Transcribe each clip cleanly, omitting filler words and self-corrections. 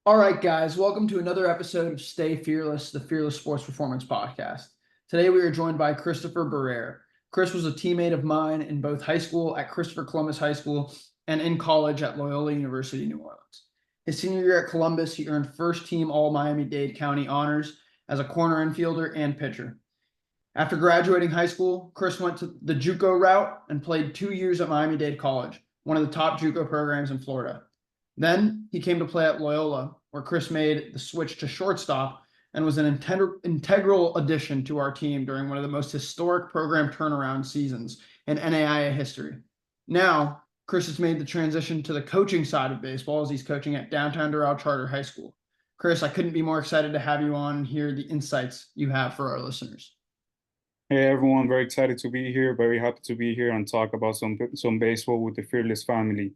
All right, guys, welcome to another episode of Stay Fearless, the Fearless Sports Performance Podcast. Today we are joined by Christopher Bohrer. Chris was a teammate of mine in both high school at Christopher Columbus High School and in college at Loyola University New Orleans. His senior year at Columbus, he earned first team All Miami-Dade County honors as a corner infielder and pitcher. After graduating high school, Chris went to the JUCO route and played 2 years at Miami-Dade College, one of the top JUCO programs in Florida. Then he came to play at Loyola, where Chris made the switch to shortstop and was an integral addition to our team during one of the most historic program turnaround seasons in NAIA history. Now, Chris has made the transition to the coaching side of baseball as he's coaching at downtown Doral Charter High School. Chris, I couldn't be more excited to have you on and hear the insights you have for our listeners. Hey everyone, very excited to be here. Very happy to be here and talk about some baseball with the Fearless family.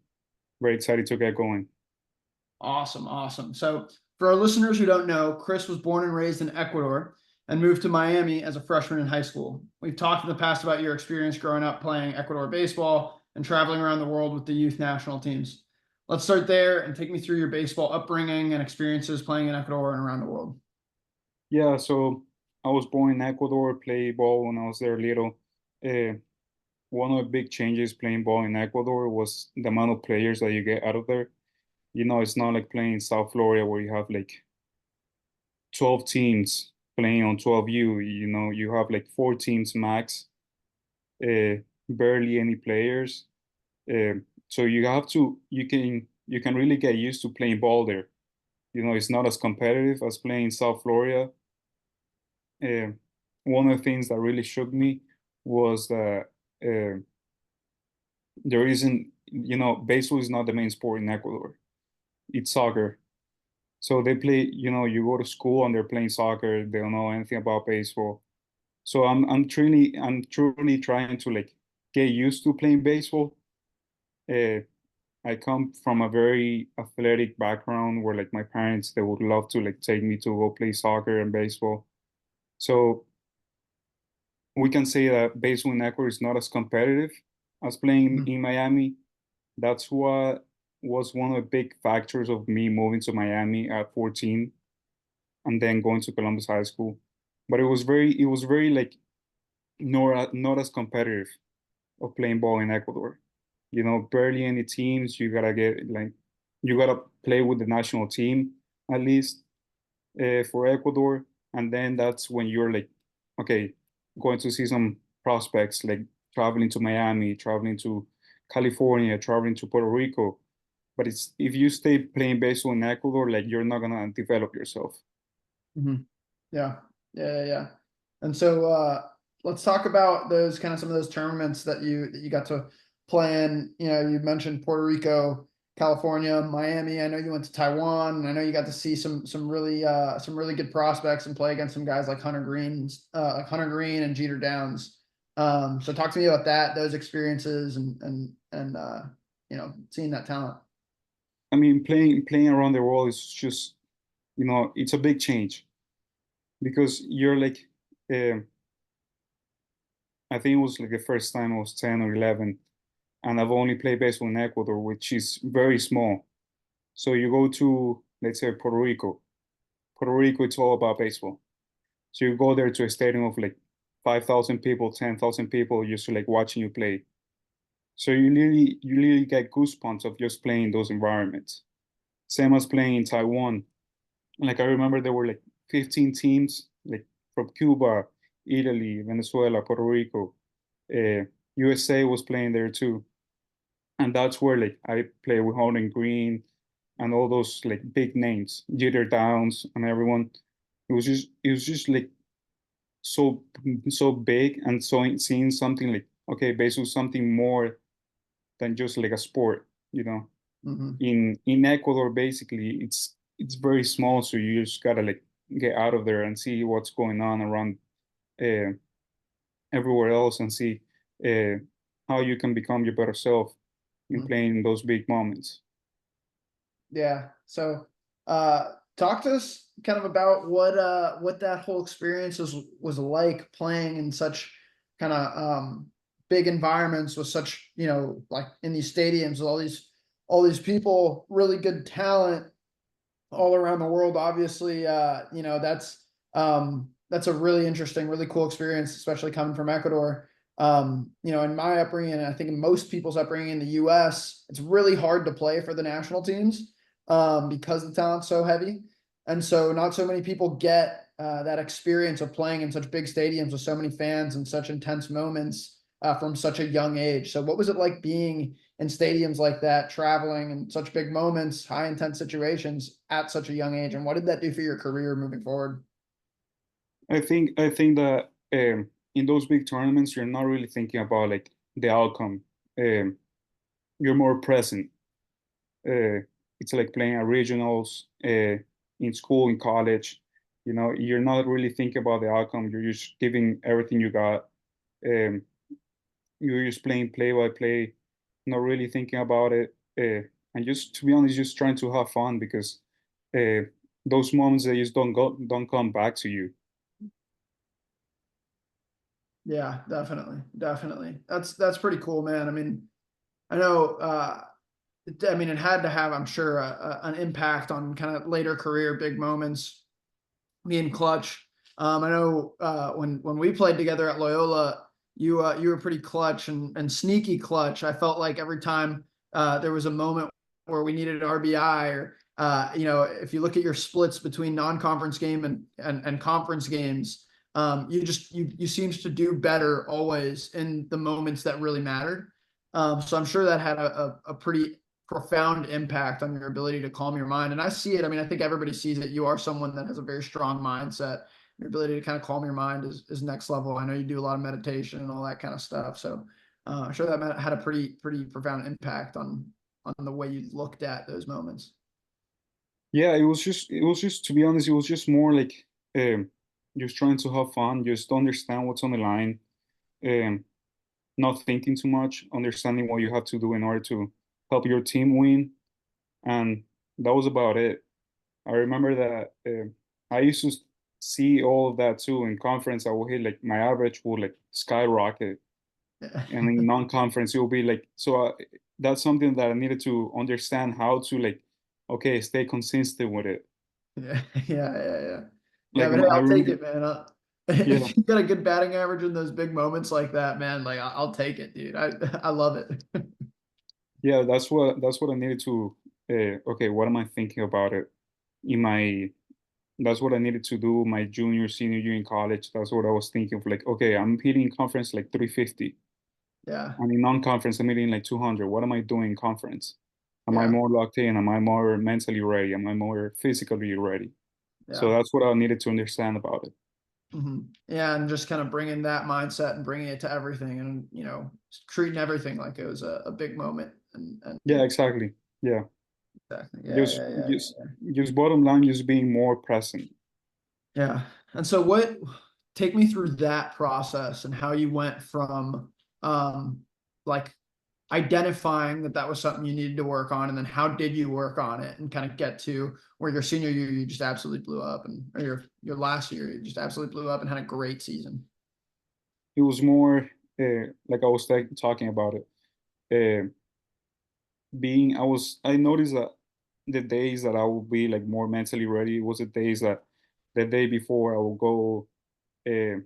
Very excited to get going. Awesome, awesome. So, for our listeners who don't know, Chris was born and raised in Ecuador and moved to Miami as a freshman in high school. We've talked in the past about your experience growing up playing Ecuador baseball and traveling around the world with the youth national teams. Let's start there and take me through your baseball upbringing and experiences playing in Ecuador and around the world. Yeah, so I was born in Ecuador, played ball when I was there little. Uh, One of the big changes playing ball in Ecuador was the amount of players that you get out of there. It's not like playing in South Florida where you have like 12 teams playing on 12U. You have like 4 teams max, barely any players. So you can really get used to playing ball there. It's not as competitive as playing in South Florida. Uh, One of the things that really shook me was that uh, there isn't, baseball is not the main sport in Ecuador. It's soccer. So they play, you go to school and they're playing soccer. They don't know anything about baseball. So I'm truly trying to like get used to playing baseball. Uh, I come from a very athletic background where like my parents, they would love to like take me to go play soccer and baseball. So we can say that baseball in Ecuador is not as competitive as playing Mhm. in Miami. That's what was one of the big factors of me moving to Miami at 14 and then going to Columbus High School. But it was very like not as competitive of playing ball in Ecuador. Barely any teams. You gotta play with the national team at least for Ecuador, and then that's when you're like, okay, going to see some prospects like traveling to Miami, traveling to California, traveling to Puerto Rico. But it's if you stay playing baseball in Ecuador, like you're not gonna develop yourself. Mhm. Yeah, yeah. And so let's talk about those kind of some of those tournaments that you got to play in. You know, you mentioned Puerto Rico, California, Miami. I know you went to Taiwan, and I know you got to see some really good prospects and play against some guys like Hunter Green and Jeter Downs. So talk to me about that, those experiences, and seeing that talent. I mean, playing around the world is just, it's a big change because you're like, um I think it was like the first time I was 10 or 11, and I've only played baseball in Ecuador, which is very small. So you go to, let's say, Puerto Rico. Puerto Rico, it's all about baseball. So you go there to a stadium of like 5,000 people, 10,000 people just like watching you play. So you literally get goosebumps of just playing in those environments. Same as playing in Taiwan. Like I remember there were like 15 teams, like from Cuba, Italy, Venezuela, Puerto Rico. USA was playing there too. And that's where like I played with Holden Green and all those like big names, Jeter Downs and everyone. It was just like so big and so seeing something like okay, basically something more than just like a sport, you know. Hmm. In Ecuador, basically it's very small, so you just gotta like get out of there and see what's going on around uh, everywhere else and see uh, how you can become your better self in playing in those big moments. Yeah. So, talk to us kind of about what that whole experience was like playing in such kind of big environments with such, like in these stadiums with all these people, really good talent. all around the world. Obviously, that's a really interesting, really cool experience, especially coming from Ecuador. In my upbringing, and I think in most people's upbringing in the U.S., it's really hard to play for the national teams because the talent's so heavy, and so not so many people get that experience of playing in such big stadiums with so many fans and such intense moments from such a young age. So, what was it like being in stadiums like that, traveling and such big moments, high intense situations at such a young age? And what did that do for your career moving forward? I think that in those big tournaments, you're not really thinking about like the outcome. Um, you're more present. It's like playing at regionals in school, in college. You're not really thinking about the outcome. You're just giving everything you got. Um, you're just playing play by play, not really thinking about it, and just to be honest, just trying to have fun because uh, those moments that just don't come back to you. Yeah, definitely, definitely. That's pretty cool, man. I mean, I know. It had to have, I'm sure, an impact on kind of later career big moments, being clutch. I know when we played together at Loyola, you were pretty clutch and sneaky clutch. I felt like every time there was a moment where we needed an RBI, or if you look at your splits between non-conference game and conference games, you seems to do better always in the moments that really mattered. So I'm sure that had a pretty profound impact on your ability to calm your mind. And I see it. I mean, I think everybody sees it. You are someone that has a very strong mindset. Your ability to kind of calm your mind is next level. I know you do a lot of meditation and all that kind of stuff. So I'm sure that had a pretty profound impact on the way you looked at those moments. Yeah, it was just to be honest, it was just more like um, just trying to have fun, just understand what's on the line, um, not thinking too much, understanding what you have to do in order to help your team win, and that was about it. I remember that I used to see all of that too in conference. I would hit like my average would like skyrocket, and in non-conference it will be like so. That's something that I needed to understand how to like, okay, stay consistent with it. Yeah, yeah. Yeah, Like but hey, I I'll take remember, it, man. yeah, If you got a good batting average in those big moments like that, man, like I'll take it, dude. I love it. yeah. That's what I needed to. Okay, what am I thinking about it? In my That's what I needed to do my junior, senior year in college. That's what I was thinking of. Like, okay, I'm hitting conference like 350. Yeah, And in non-conference, I'm hitting like 200. What am I doing in conference? Am I yeah, more locked in? Am I more mentally ready? Am I more physically ready? So yeah. that's what I needed to understand about it. Yeah, and just kind of bringing that mindset and bringing it to everything, and treating everything like it was a big moment. And Yeah, exactly. Yeah. exactly. Yeah, Just yeah, yeah, just just bottom line, just being more present. yeah. And so, take me through that process and how you went from um like identifying that that was something you needed to work on, and then how did you work on it and kind of get to where your senior year you just absolutely blew up, and or your last year you just absolutely blew up and had a great season. It was more like I was talking about it. Uh, I noticed that the days that I would be like more mentally ready was the days that the day before I will go uh,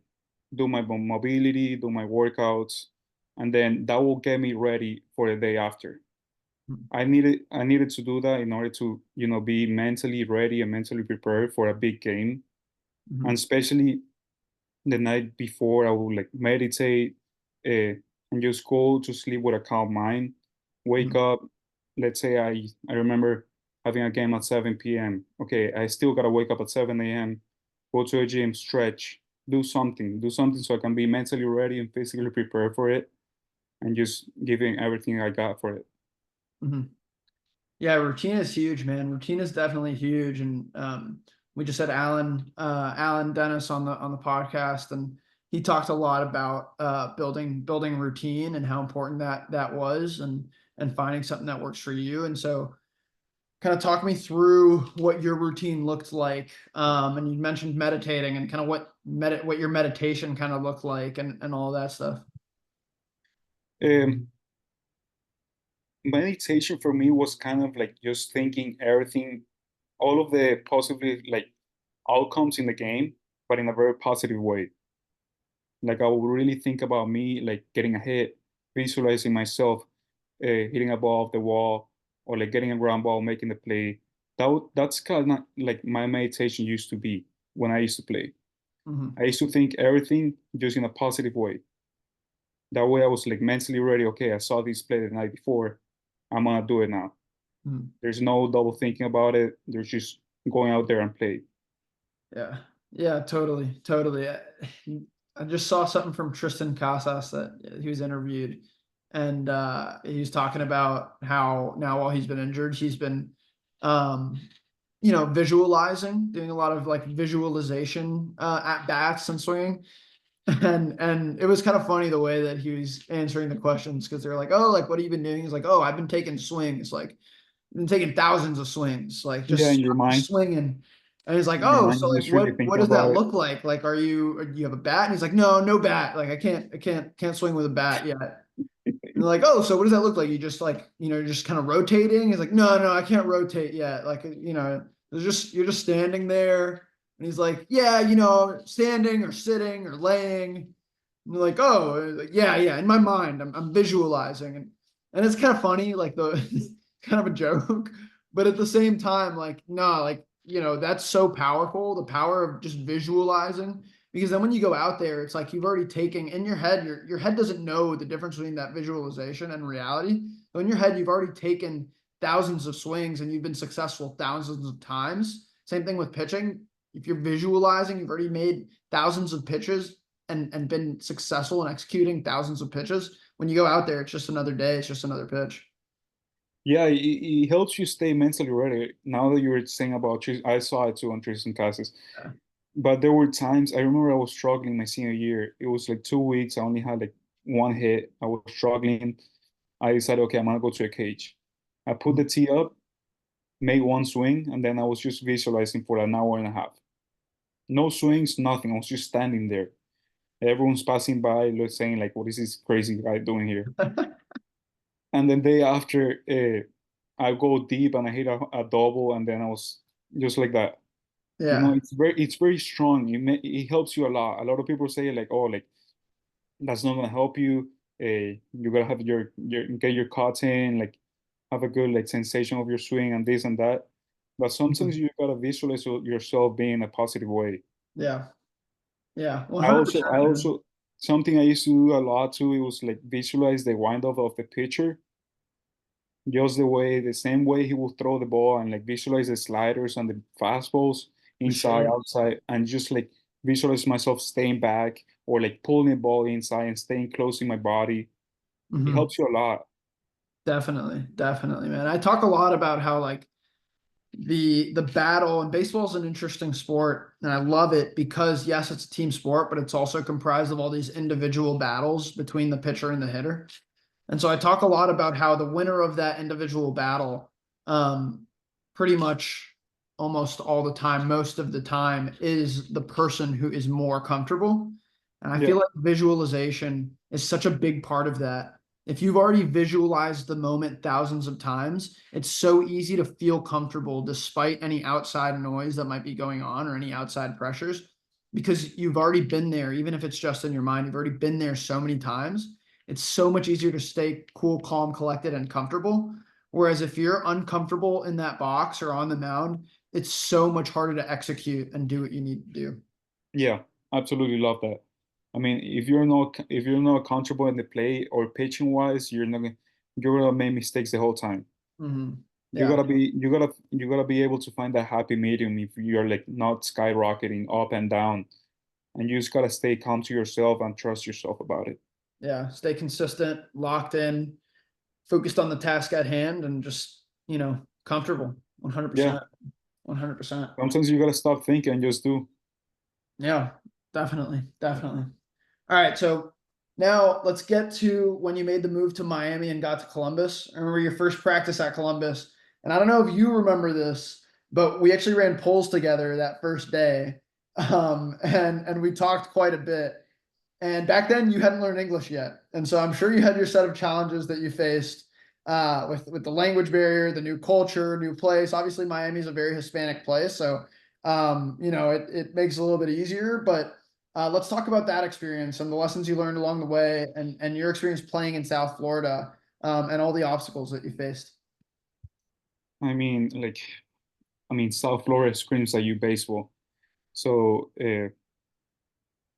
do my mobility, do my workouts, and then that will get me ready for the day after. I needed to do that in order to be mentally ready and mentally prepared for a big game, and Mhm, especially the night before I would like meditate and just go to sleep with a calm mind. Wake mhm, up. Let's say I remember having a game at 7 p.m. Okay, I still gotta wake up at 7 a.m. Go to a gym, stretch, do something so I can be mentally ready and physically prepared for it, and just giving everything I got for it. mhm. Yeah, routine is huge, man. Routine is definitely huge, and we just had Alan Dennis on the podcast, and he talked a lot about building routine and how important that was, and finding something that works for you. And so, kind of talk me through what your routine looked like. And you mentioned meditating, and kind of what your meditation kind of looked like, and all that stuff. Um, Meditation for me was kind of like just thinking everything all of the possibly like outcomes in the game, but in a very positive way. Like I would really think about me like getting a hit, visualizing myself hitting a ball off the wall, or like getting a ground ball, making the play. That's kind of like my meditation used to be when I used to play. Hmm. I used to think everything just in a positive way. That way I was like mentally ready. Okay, I saw this play the night before. I'm gonna do it now. Hmm. There's no double thinking about it. There's just going out there and play. Yeah. Yeah, totally. Totally. I just saw something from Tristan Casas that he was interviewed, and he was talking about how now while he's been injured, he's been um visualizing, doing a lot of like visualization at bats and swinging. And it was kind of funny the way that he was answering the questions, because they're like, "Oh, like what have you been doing?" He's like, "Oh, I've been taking swings, like I've been taking thousands of swings, like Yeah, just in your mind, swinging." And he's like, in your "Oh, mind, so you're like just really what thinking does that about it. look like? Like do you have a bat?" And he's like, "No, no bat. Like I can't swing with a bat yet." And they're like, "Oh, so what does that look like? You just like, you're just kind of rotating?" He's like, "No, no, I can't rotate yet. Like, there's just you're just standing there." And he's like, "Yeah, standing or sitting or laying." And they're like, "Oh, like, yeah, yeah." In my mind, I'm visualizing, and it's kind of funny, like the kind of a joke, but at the same time, like, no, like, that's so powerful, the power of just visualizing. Because then when you go out there, it's like you've already taken in your head, your head doesn't know the difference between that visualization and reality. So in your head, you've already taken thousands of swings and you've been successful thousands of times. Same thing with pitching. If you're visualizing, you've already made thousands of pitches and been successful in executing thousands of pitches. When you go out there, it's just another day, it's just another pitch. Yeah, it helps you stay mentally ready. Now that you were saying about, I saw it too on Tristan Casas. Yeah. But there were times I remember I was struggling my senior year. It was like 2 weeks. I only had like one hit. I was struggling. I decided, okay, I'm gonna go to a cage. I put the tee up, made one swing, and then I was just visualizing for an hour and a half. No swings, nothing. I was just standing there. Everyone's passing by, saying like, "What is this crazy guy doing here?" And then day after, I go deep and I hit a double, and then I was just like that. Yeah. It's very strong. It helps you a lot. A lot of people say like, oh, like that's not gonna help you. You gotta have your get your cuts in, like have a good like sensation of your swing and this and that. But sometimes Mhm. you gotta visualize yourself being in a positive way. Yeah. Yeah. I also, 100%, I man. also something I used to do a lot too. It was like visualize the windup of the pitcher, just the same way he will throw the ball, and like visualize the sliders and the fastballs inside, Machine. outside, and just like visualize myself staying back or like pulling the ball inside and staying close in my body. It Hmm. helps you a lot. Definitely. Definitely, man. I talk a lot about how like the battle, and baseball is an interesting sport, and I love it because yes, it's a team sport, but it's also comprised of all these individual battles between the pitcher and the hitter. And so I talk a lot about how the winner of that individual battle, um, pretty much almost all the time, most of the time, is the person who is more comfortable. And I Yeah, feel like visualization is such a big part of that. If you've already visualized the moment thousands of times, it's so easy to feel comfortable despite any outside noise that might be going on or any outside pressures, because you've already been there, even if it's just in your mind, you've already been there so many times. It's so much easier to stay cool, calm, collected, and comfortable. Whereas if you're uncomfortable in that box or on the mound, it's so much harder to execute and do what you need to do. yeah, absolutely love that. I mean, if you're not comfortable in the play or pitching wise, you're gonna make mistakes the whole time. Mm-hmm. You Yeah. gotta be you gotta be able to find that happy medium if you're like not skyrocketing up and down, and you just gotta stay calm to yourself and trust yourself about it. Yeah. Stay consistent, locked in, focused on the task at hand, and just, comfortable. Yeah, 100%. 100%. sometimes you gotta stop thinking and just do. Yeah. Definitely. Definitely. All right, so now let's get to when you made the move to Miami and got to Columbus. I remember your first practice at Columbus, and I don't know if you remember this, but we actually ran polls together that first day, and we talked quite a bit. And back then, you hadn't learned English yet, and so I'm sure you had your set of challenges that you faced. with the language barrier, the new culture, new place. Obviously, Miami's a very Hispanic place, so it makes it a little bit easier. But let's talk about that experience and the lessons you learned along the way, and your experience playing in South Florida, and all the obstacles that you faced. I mean, South Florida screams at you baseball. So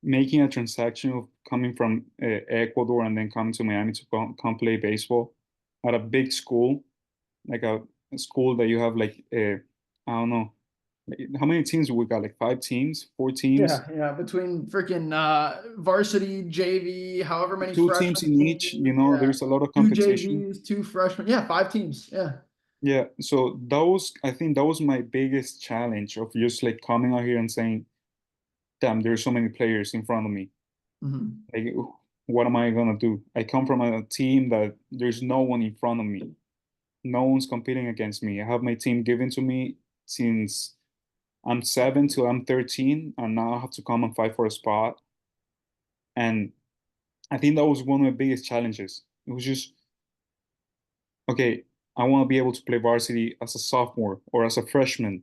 making a transaction of coming from Ecuador and then coming to Miami to come play baseball at a big school, like a school that you have I don't know, how many teams we got? Like 5 teams, 4 teams, Yeah, between freaking varsity, JV, however many 2 teams freshmen in came each. in. Yeah, There's a lot of two competition. JVs, two freshmen. Yeah, 5 teams. Yeah. Yeah, so I think that was my biggest challenge of just like coming out here and saying, damn, there's so many players in front of me. Hmm. Like, what am I gonna do? I come from a team that there's no one in front of me. No one's competing against me. I have my team given to me since I'm 7 till I'm 13, and now I have to come and fight for a spot. And I think that was one of my biggest challenges. It was just, okay, I want to be able to play varsity as a sophomore or as a freshman,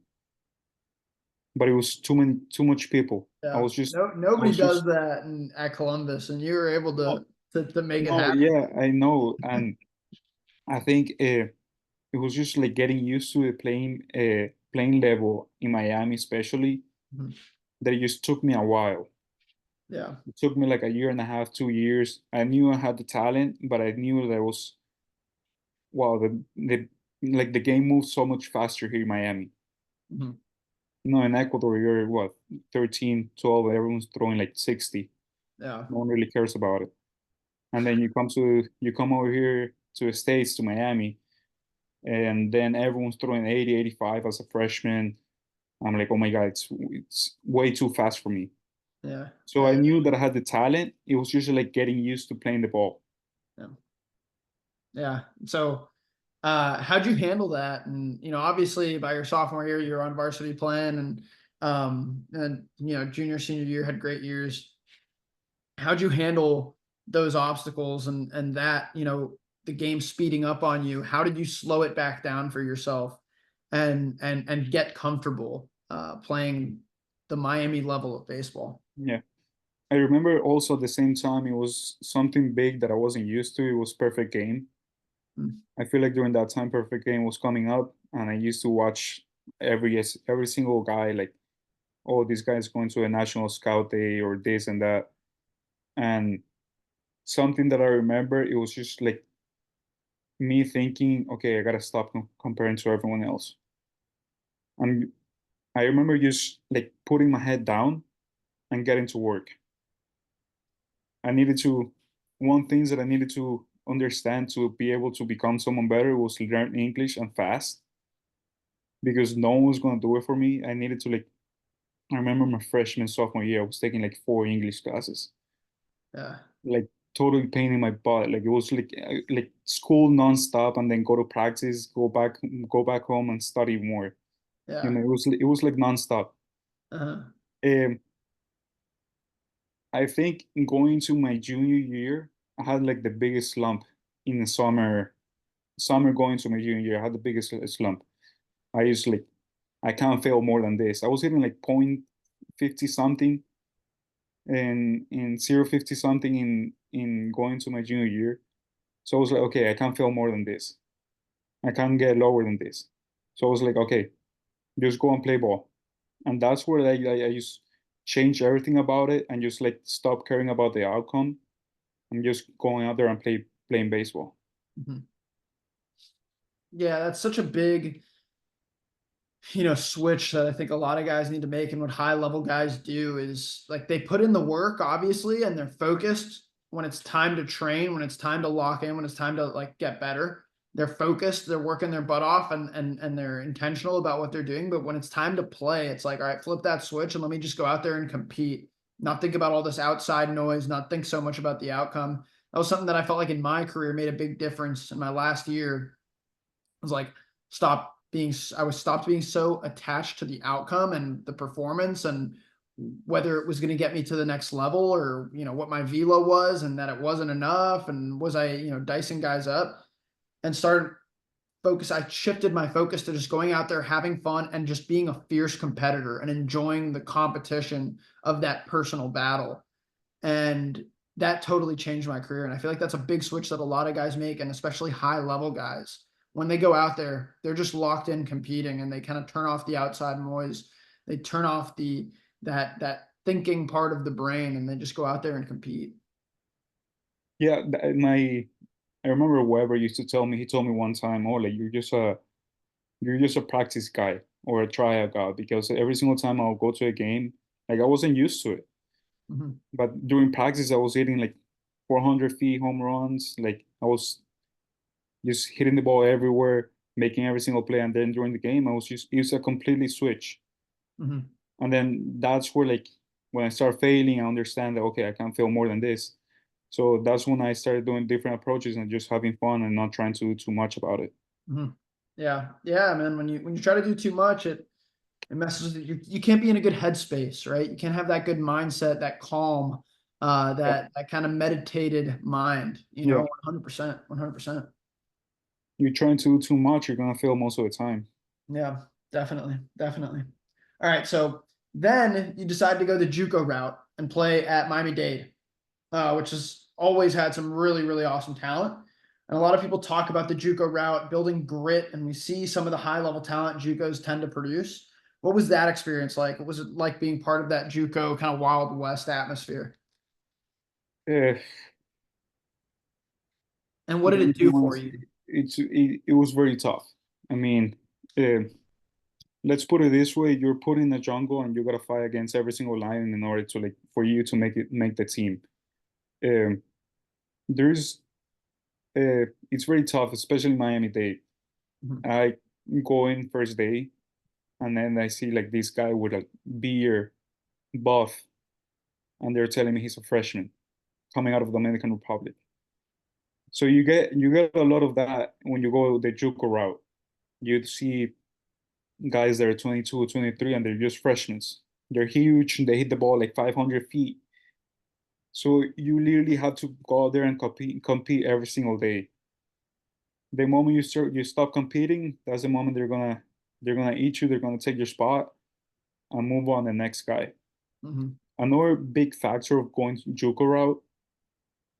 but it was too much people. Yeah. No, I nobody was does just, that at Columbus, and you were able no, to make it no, happen. yeah, I know. And I think it was just like getting used to the playing level in Miami, especially, Mhm. that it just took me a while. Yeah. It took me like a year and a half, 2 years. I knew I had the talent, but I knew that was, wow, the game moves so much faster here in Miami. Mhm. In Ecuador, you're what, 13, 12, everyone's throwing like 60. Yeah. No one really cares about it. And then you come over here to the States, to Miami, and then everyone's throwing 80, 85 as a freshman. I'm like, oh my God, it's way too fast for me. Yeah. So I knew that I had the talent. It was just like getting used to playing the ball. Yeah. Yeah. So, how'd you handle that? And obviously, by your sophomore year, you're on varsity playing, and junior, senior year had great years. How'd you handle those obstacles and that, the game speeding up on you? How did you slow it back down for yourself and get comfortable playing the Miami level of baseball? Yeah. I remember also at the same time, it was something big that I wasn't used to. It was Perfect Game. Mm. I feel like during that time, Perfect Game was coming up, and I used to watch every single guy, like, oh, this guy's going to a national scout day or this and that. And something that I remember, it was just like me thinking, okay, I gotta stop comparing to everyone else. And I remember just like putting my head down and getting to work. I needed to, one thing that I needed to understand to be able to become someone better was learn English and fast, because no one was going to do it for me. I needed to like, I remember my freshman, sophomore year, I was taking like 4 English classes, Yeah. like totally pain in my butt. Like it was like school nonstop, and then go to practice, go back home and study more. Yeah. It was like nonstop. Uh-huh. Um, I think going to my junior year, I had like the biggest slump in the summer. Summer going to my junior year, I had the biggest slump. I used like, I can't fail more than this. I was hitting like point 50 something and in 0.50 something in going to my junior year. So I was like, okay, I can't fail more than this. I can't get lower than this. So I was like, okay, just go and play ball. And that's where I just change everything about it and just like stop caring about the outcome. I'm just going out there and playing baseball. Mhm. Yeah, that's such a big, switch that I think a lot of guys need to make. And what high level guys do is like they put in the work, obviously, and they're focused when it's time to train, when it's time to lock in, when it's time to like get better. They're focused, they're working their butt off, and they're intentional about what they're doing. But when it's time to play, it's like, all right, flip that switch and let me just go out there and compete, not think about all this outside noise, not think so much about the outcome. That was something that I felt like in my career made a big difference in my last year. I was like, I was stopped being so attached to the outcome and the performance and whether it was going to get me to the next level or, what my velo was and that it wasn't enough. And was I, dicing guys up? and started focus. I shifted my focus to just going out there, having fun, and just being a fierce competitor and enjoying the competition of that personal battle. And that totally changed my career. And I feel like that's a big switch that a lot of guys make, and especially high level guys. When they go out there, they're just locked in competing, and they kind of turn off the outside noise. They turn off that thinking part of the brain, and they just go out there and compete. Yeah, I remember Weber used to tell me. He told me one time, "Oh, like you're just a practice guy or a tryout guy," because every single time I'll go to a game, like I wasn't used to it. Mhm. But during practice, I was hitting like 400 feet home runs. Like I was just hitting the ball everywhere, making every single play. And then during the game, it was a completely switch. Mhm. And then that's where like when I start failing, I understand that okay, I can fail more than this. So that's when I started doing different approaches and just having fun and not trying to do too much about it. Mhm. Yeah. Yeah, man. When you try to do too much, it messes with you. You can't be in a good headspace, right? You can't have that good mindset, that calm, Yeah, that kind of meditated mind, yeah. 100%, 100%. You're trying to do too much, you're gonna fail most of the time. Yeah, definitely, definitely. All right, so then you decide to go the JUCO route and play at Miami-Dade, which has always had some really, really awesome talent. And a lot of people talk about the JUCO route, building grit, and we see some of the high-level talent JUCOs tend to produce. What was that experience like? What was it like being part of that JUCO kind of Wild West atmosphere? Uh, And what did to it be do for honest, you? it was very tough. I mean, uh, let's put it this way: you're put in the jungle and you gotta fight against every single lion in order to like for you to make the team. Um, there's it's very tough, especially Miami-Dade. Mhm. I go in first day and then I see like this guy with a beard, buff, and they're telling me he's a freshman coming out of the Dominican Republic. So you get a lot of that when you go the JUCO route. You see guys that are 22, 23, and they're just freshmen. They're huge, they hit the ball like 500 feet. So you literally have to go out there and compete every single day. The moment you stop competing, that's the moment they're gonna eat you, they're gonna take your spot and move on the next guy. Mhm. Another big factor of going JUCO route,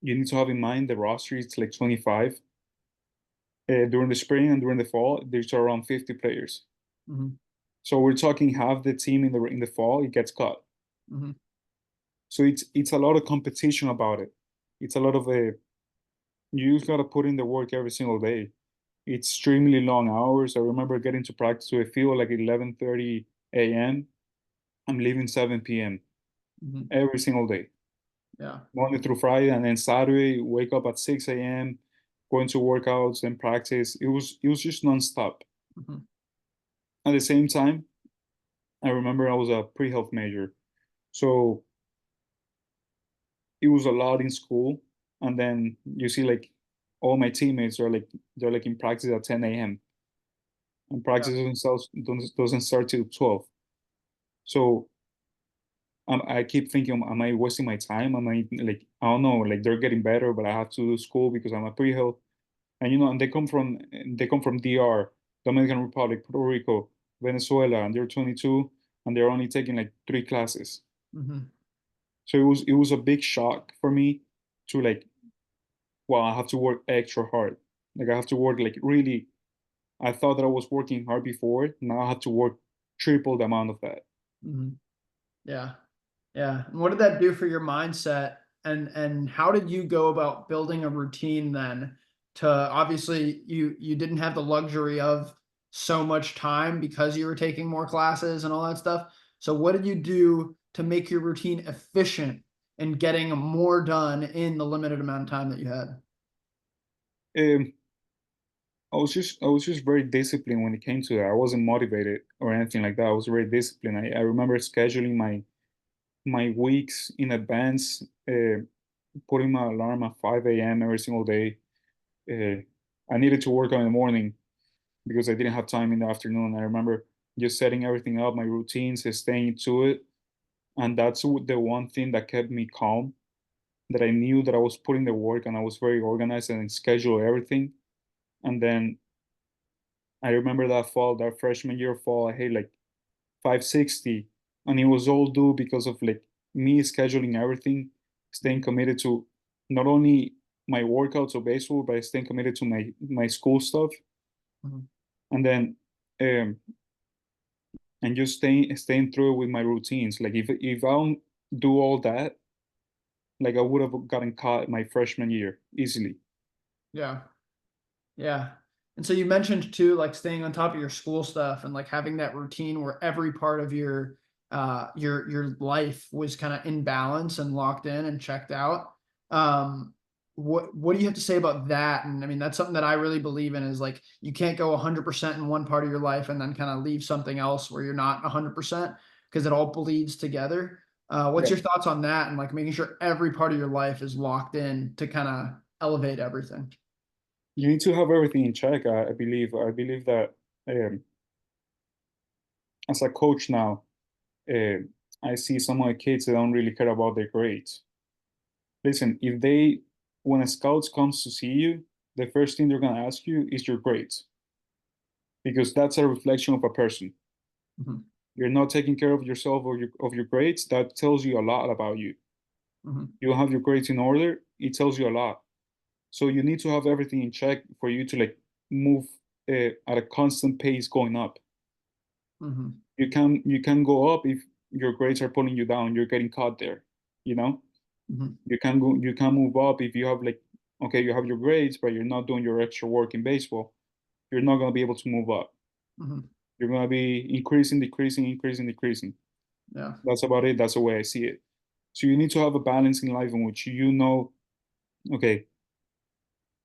you need to have in mind the roster is like 25. During the spring and during the fall, there's around 50 players. Mhm. So we're talking half the team in the fall, it gets cut. Mhm. So it's a lot of competition about it. It's a lot of a you just gotta put in the work every single day. It's extremely long hours. I remember getting to practice to a field like 11:30 a.m. I'm leaving 7 p.m. Mhm. every single day, Yeah. Monday through Friday, and then Saturday wake up at 6 a.m. going to workouts and practice. It was just nonstop. Mhm. At the same time, I remember I was a pre-health major, so it was a lot in school, and then you see like all my teammates are like they're like in practice at 10 a.m. and Yeah. practice doesn't start till 12. So I keep thinking, am I wasting my time? Am I like I don't know, like they're getting better, but I have to do school because I'm a pre-health, and and they come from DR, Dominican Republic, Puerto Rico, Venezuela, and they're 22, and they're only taking like 3 classes. Mhm. So it was a big shock for me to like well, I have to work extra hard. Like I have to work like really. I thought that I was working hard before. Now I have to work triple the amount of that. Mhm. Yeah. Yeah. And what did that do for your mindset? And how did you go about building a routine then to obviously you didn't have the luxury of so much time because you were taking more classes and all that stuff. So what did you do to make your routine efficient and getting more done in the limited amount of time that you had? Um, I was just very disciplined when it came to that. I wasn't motivated or anything like that. I was very disciplined. I remember scheduling my weeks in advance, putting my alarm at 5 a.m. every single day. Uh, I needed to work on in the morning because I didn't have time in the afternoon. I remember just setting everything up, my routines, staying to it, and that's the one thing that kept me calm. That I knew that I was putting the work and I was very organized and schedule everything. And then I remember that fall, that freshman year fall, I hit like 560, and it was all due because of like me scheduling everything, staying committed to not only my workouts or baseball, but staying committed to my school stuff, Mhm. and then um, and just staying through with my routines. Like if I don't do all that, like I would have gotten caught my freshman year easily. Yeah. Yeah. And so you mentioned too, like staying on top of your school stuff and like having that routine where every part of your life was kind of in balance and locked in and checked out. Um, what do you have to say about that? And I mean, that's something that I really believe in is like you can't go 100% in one part of your life and then kind of leave something else where you're not 100% because it all bleeds together. What's Yeah, your thoughts on that and like making sure every part of your life is locked in to kind of elevate everything? you need to have everything in check. I believe. I believe that um, as a coach now, uh, I see some of the kids that don't really care about their grades. Listen, if they, when a scout comes to see you, the first thing they're gonna ask you is your grades, because that's a reflection of a person. Mhm. You're not taking care of yourself or of your grades. That tells you a lot about you. Mhm. You don't have your grades in order. It tells you a lot. So you need to have everything in check for you to like move at a constant pace going up. Mhm. You can go up if your grades are pulling you down. You're getting caught there. You know. Mhm. You can move up if you have like, okay, you have your grades, but you're not doing your extra work in baseball. You're not gonna be able to move up. Mhm. You're gonna be increasing, decreasing, increasing, decreasing. Yeah. That's about it. That's the way I see it. So you need to have a balance in life in which you know, okay,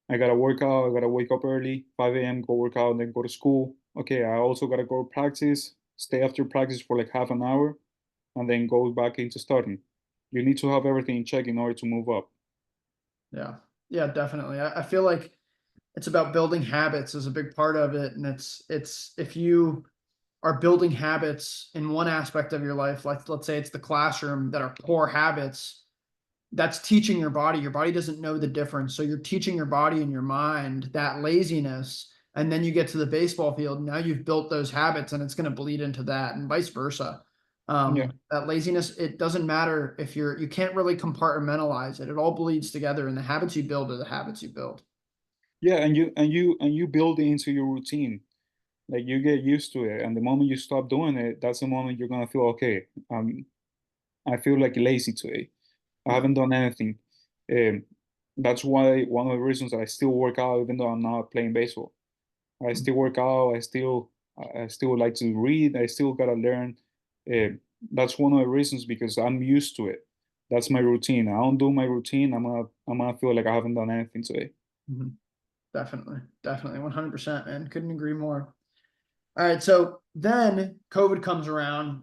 I gotta work out, I gotta wake up early, 5 a.m., go work out, and then go to school. Okay, I also gotta go practice, stay after practice for like half an hour, and then go back into studying. You need to have everything in check in order to move up. Yeah. Yeah, definitely. I feel like it's about building habits is a big part of it. And it's if you are building habits in one aspect of your life, like let's say it's the classroom that are poor habits, that's teaching your body. Your body doesn't know the difference. So you're teaching your body and your mind that laziness. And then you get to the baseball field. Now you've built those habits and it's going to bleed into that and vice versa. Yeah. That laziness, it doesn't matter if you can't really compartmentalize it. It all bleeds together and the habits you build are the habits you build. Yeah, and you build it into your routine. Like you get used to it, and the moment you stop doing it, that's the moment you're gonna feel okay. I feel like lazy today. I Yeah. haven't done anything. Um, that's why one of the reasons that I still work out even though I'm not playing baseball. I still work out. I still like to read. I still gotta learn. Uh, that's one of the reasons because I'm used to it. That's my routine. I don't do my routine. I'm gonna feel like I haven't done anything today. Mhm. Definitely. Definitely. 100%, man. Couldn't agree more. All right. So then COVID comes around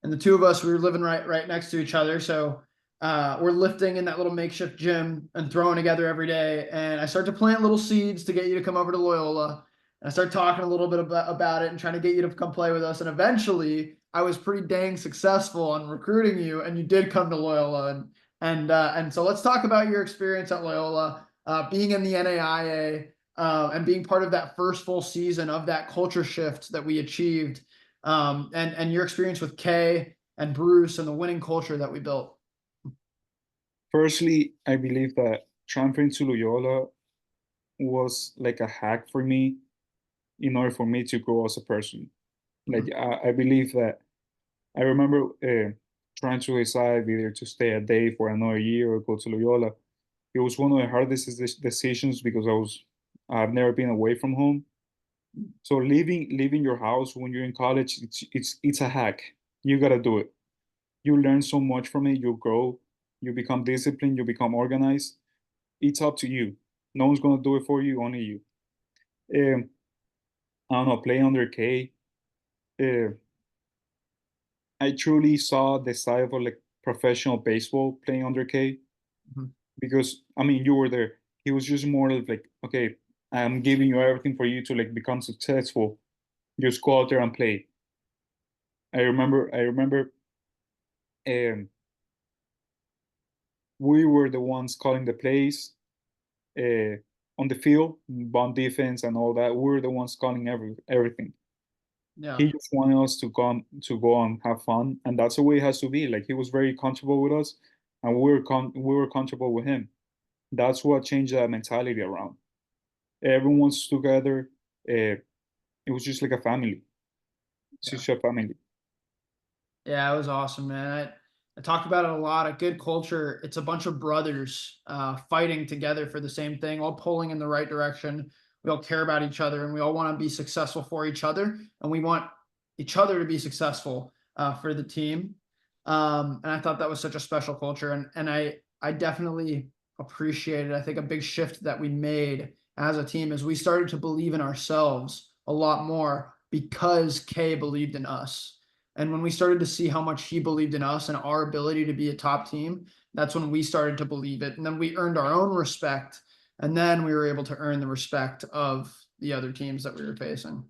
and the two of us we were living right next to each other, so we're lifting in that little makeshift gym and throwing together every day, and I start to plant little seeds to get you to come over to Loyola, and I start talking a little bit about it and trying to get you to come play with us, and eventually I was pretty dang successful on recruiting you and you did come to Loyola, and so let's talk about your experience at Loyola, being in the NAIA, and being part of that first full season of that culture shift that we achieved, and your experience with Kay and Bruce and the winning culture that we built. Firstly, I believe that transferring to Loyola was like a hack for me in order for me to grow as a person. Like Mhm. I believe that I remember trying to decide either to stay a day for another year or go to Loyola. It was one of the hardest decisions because I've never been away from home. So leaving your house when you're in college, it's a hack. You gotta do it. You learn so much from it. You grow. You become disciplined. You become organized. It's up to you. No one's gonna do it for you, only you. Um, I don't know. Play under K. Uh, I truly saw the side of like professional baseball playing under K Mhm. because I mean you were there. He was just more of like, okay, I'm giving you everything for you to like become successful. Just go out there and play. I remember um, we were the ones calling the plays. Uh, on the field, on defense and all that, we're the ones calling everything. Yeah. He just wanted us to go and have fun, and that's the way it has to be. Like he was very comfortable with us, and we were comfortable with him. That's what changed that mentality around. Everyone's together. It was just like a family. It's Yeah. just a family. Yeah, it was awesome, man. I talk about it a lot. A good culture, it's a bunch of brothers fighting together for the same thing, all pulling in the right direction. We all care about each other, and we all want to be successful for each other, and we want each other to be successful for the team. And I thought that was such a special culture, and I definitely appreciated. I think a big shift that we made as a team is we started to believe in ourselves a lot more because Kay believed in us. And when we started to see how much he believed in us and our ability to be a top team, that's when we started to believe it. And then we earned our own respect. And then we were able to earn the respect of the other teams that we were facing.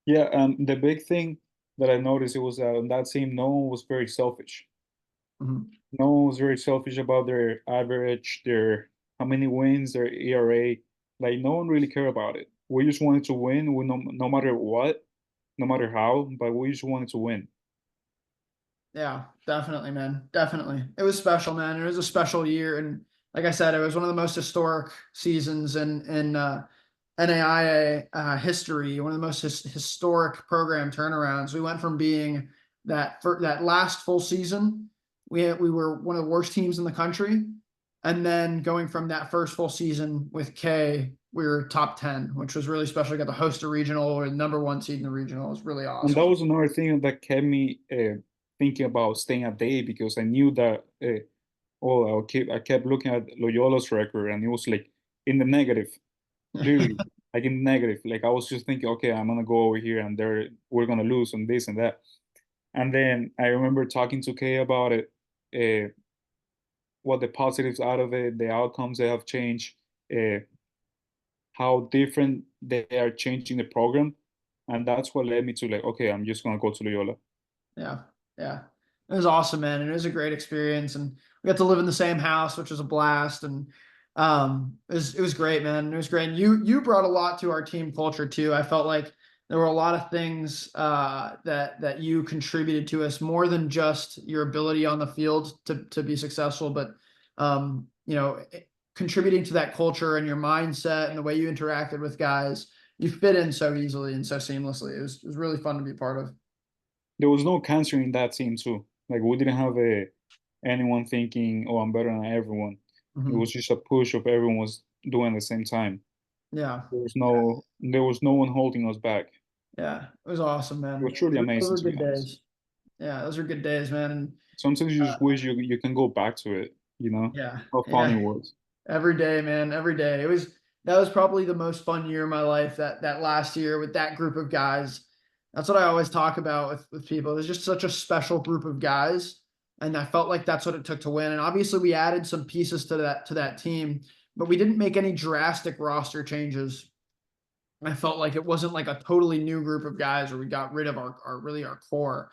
Yeah, and the big thing that I noticed it was that on that team, no one was very selfish. Mhm. No one was very selfish about their average, their how many wins, their ERA. Like no one really cared about it. We just wanted to win, no matter what, no matter how, but we just wanted to win. Yeah, definitely, man. Definitely. It was special, man. It was a special year. And like I said, it was one of the most historic seasons in NAIA history, one of the most historic program turnarounds. We went from being for that last full season, we were one of the worst teams in the country, and then going from that first full season with K, we were top 10, which was really special. We got to host a regional or the number 1 seed in the regional. It was really And that awesome. was another thing that kept me thinking about staying at day because I knew that I kept looking at Loyola's record and it was like in the negative, literally like in the negative. Like I was just thinking, okay, I'm gonna go over here and we're gonna lose on this and that. And then I remember talking to Kay about it, uh, what the positives out of it, the outcomes they have changed, uh, how different they are changing the program, and that's what led me to like, okay, I'm just gonna go to Loyola. Yeah, yeah. It was awesome, man, and it was a great experience, and we got to live in the same house, which was a blast, and it was great, man. It was great. And you brought a lot to our team culture too. I felt like there were a lot of things that you contributed to us more than just your ability on the field to be successful, but contributing to that culture and your mindset and the way you interacted with guys. You fit in so easily and so seamlessly. It was really fun to be a part of. There was no cancer in that team too. Like we didn't have anyone thinking, "Oh, I'm better than everyone." It Mhm. was just a push of everyone was doing at the same time. Yeah. There was no one holding us back. Yeah, it was awesome, It was man. truly Those amazing were to be good honest. days. Yeah, those are good days, man. And Sometimes you uh, just wish you can go back to it. You know yeah, how fun it yeah, was. every day, man, every day. That was probably the most fun year of my life. That last year with that group of guys. That's what I always talk about with people. It was just such a special group of guys, and I felt like that's what it took to win. And obviously, we added some pieces to that team, but we didn't make any drastic roster changes. I felt like it wasn't like a totally new group of guys where we got rid of our core.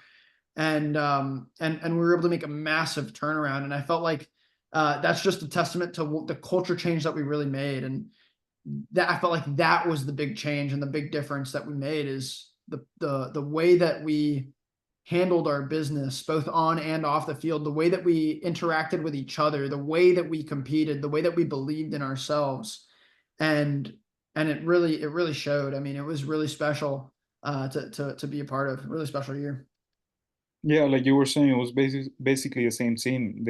And we were able to make a massive turnaround. And I felt like that's just a testament to the culture change that we really made. And that I felt like that was the big change and the big difference that we made is the way that we handled our business both on and off the field, the way that we interacted with each other, the way that we competed, the way that we believed in ourselves. And it really showed. I mean, it was really special to be a part of. A really special year. Yeah, like you were saying, it was basically the same team.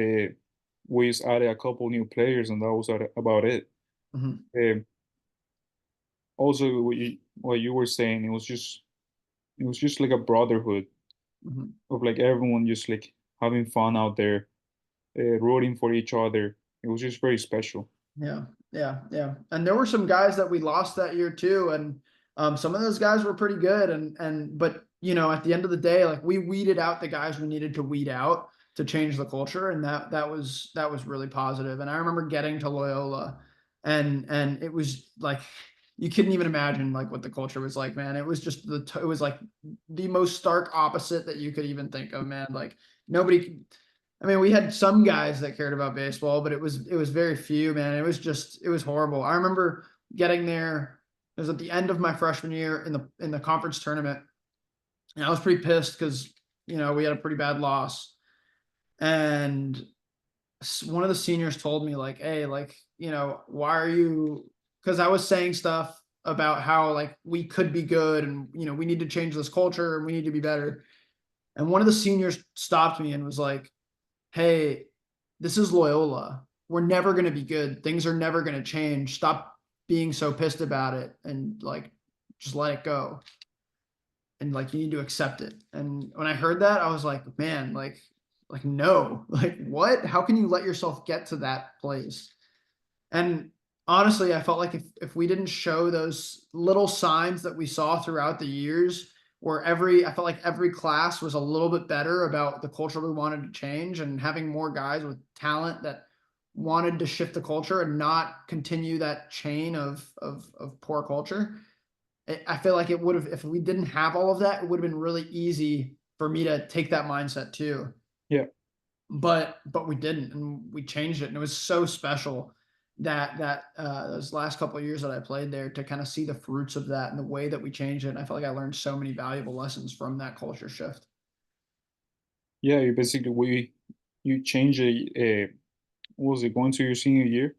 We just added a couple new players, and that was about it. Mhm, Um, Also, what you were saying, it was just like a brotherhood mhm. of like everyone just like having fun out there, rooting for each other. It was just very special. Yeah, yeah, yeah. And there were some guys that we lost that year too, and some of those guys were pretty good. But at the end of the day, like we weeded out the guys we needed to weed out to change the culture, and that was really positive. And I remember getting to Loyola, and it was like you couldn't even imagine like what the culture was like, man. It was just it was like the most stark opposite that you could even think of, man. Like nobody. I mean, we had some guys that cared about baseball, but it was very few, man. It was horrible. I remember getting there. It was at the end of my freshman year in the conference tournament, and I was pretty pissed because we had a pretty bad loss, and one of the seniors told me like, "Hey, like why are you?" Because I was saying stuff about how like we could be good, and we need to change this culture, and we need to be better. And one of the seniors stopped me and was like, "Hey, this is Loyola. We're never going to be good. Things are never going to change. Stop being so pissed about it and like just let it go. And like you need to accept it." And when I heard that, I was like, man, like no, like what? How can you let yourself get to that place? And honestly, I felt like if we didn't show those little signs that we saw throughout the years, where I felt like every class was a little bit better about the culture we wanted to change, and having more guys with talent that wanted to shift the culture and not continue that chain of poor culture. I feel like it would have, if we didn't have all of that, it would have been really easy for me to take that mindset too. Yeah. But we didn't, and we changed it, and it was so special that those last couple of years that I played there, to kind of see the fruits of that and the way that we changed it. And I felt like I learned so many valuable lessons from that culture shift. Yeah, you basically you change what was it, going to your senior year?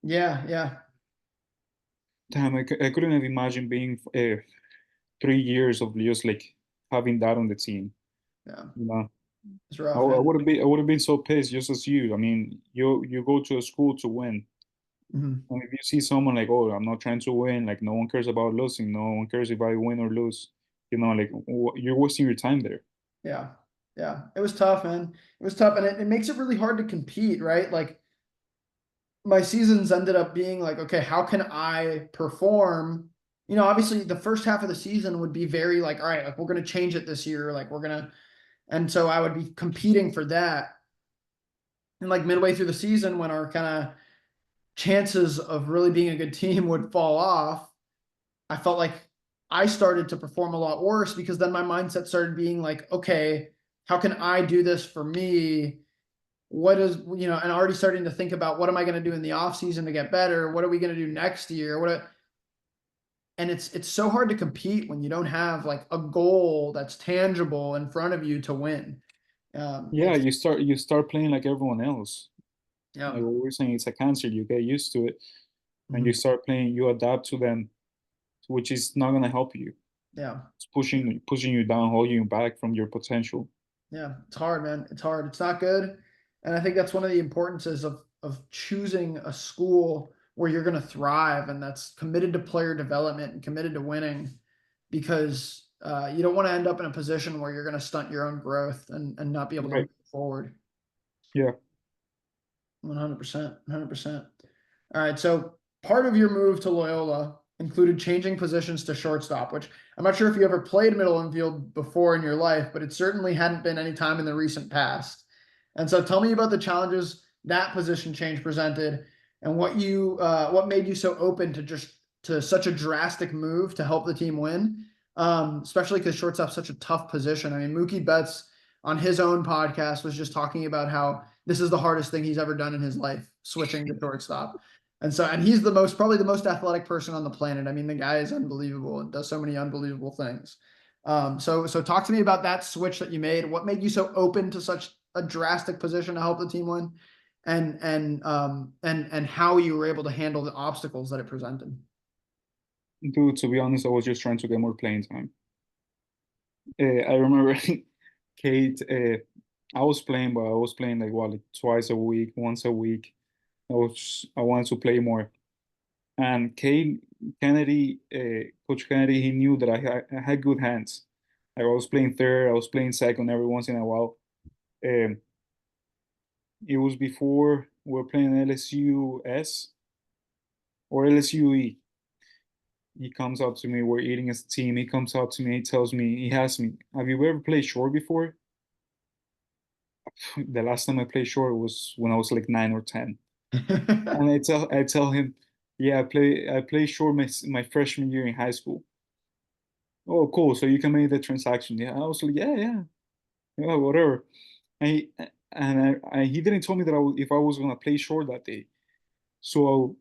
Yeah, yeah, Damn, I couldn't have imagined being 3 years of just like having that on the team. yeah. You know, It's rough, man. I would have been so pissed just as you. I mean, you go to a school to win, Mhm. and if you see someone like, oh, I'm not trying to win, like no one cares about losing, no one cares if I win or lose. Like you're wasting your time there. Yeah, yeah. It was tough, man. It was tough, and it makes it really hard to compete, right? Like my seasons ended up being like, okay, how can I perform? Obviously the first half of the season would be very like, all right, like we're going to change it this year. Like and so I would be competing for that. And like midway through the season, when our kind of chances of really being a good team would fall off, I felt like I started to perform a lot worse, because then my mindset started being like, okay, how can I do this for me? What is, and already starting to think about what am I going to do in the off season to get better? What are we going to do next year? And it's so hard to compete when you don't have like a goal that's tangible in front of you to win. Yeah, It's you start playing like everyone else. Yeah. Like what we're saying, it's a cancer. You get used to it, and you Mhm. start playing. You adapt to them, which is not gonna help you. Yeah. It's pushing you down, holding you back from your potential. Yeah. It's hard, man. It's hard. It's not good. And I think that's one of the importances of choosing a school where you're going to thrive, and that's committed to player development and committed to winning, because you don't want to end up in a position where you're going to stunt your own growth and not be able to move Right. forward. Yeah. 100%. 100%. All right. So part of your move to Loyola included changing positions to shortstop, which I'm not sure if you ever played middle infield before in your life, but it certainly hadn't been any time in the recent past. And so tell me about the challenges that position change presented, and what made you so open to such a drastic move to help the team win. Especially because shortstop's such a tough position. I mean, Mookie Betts on his own podcast was just talking about how this is the hardest thing he's ever done in his life, switching to shortstop. And he's probably the most athletic person on the planet. I mean, the guy is unbelievable and does so many unbelievable things. So talk to me about that switch that you made. What made you so open to such a drastic position to help the team win, and how you were able to handle the obstacles that it presented. Dude, to be honest, I was just trying to get more playing time. I remember Kate. I was playing, but I was playing like what, like twice a week, once a week. I wanted to play more. And Kate Kennedy, Coach Kennedy, he knew that I had good hands. Like I was playing third, I was playing second every once in a while. Um, it was before we were playing LSUS or LSUE. He comes up to me, we're eating as a team. He comes up to me, he tells me, he asks me, have you ever played short before? The last time I played short was when I was like 9 or 10. And I tell him, yeah, I play short my freshman year in high school. Oh, cool. So you can make the transaction. Yeah. I was like, yeah, whatever. And he didn't tell me that if I was gonna play short that day. So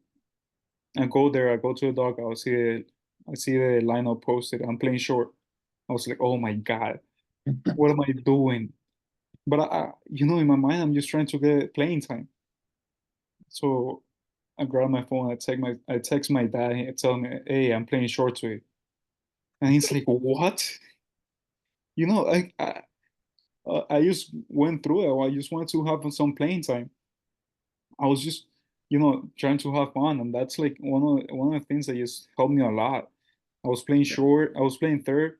I go there, I go to the dugout, I see the lineup posted. I'm playing short. I was like, oh my God, what am I doing? But in my mind, I'm just trying to get playing time. So I grab my phone, I text my dad, and tell me, hey, I'm playing short today. And he's like, what? I just went through it. I just wanted to have some playing time. I was just, trying to have fun, and that's like one of the things that just helped me a lot. I was playing short, I was playing third,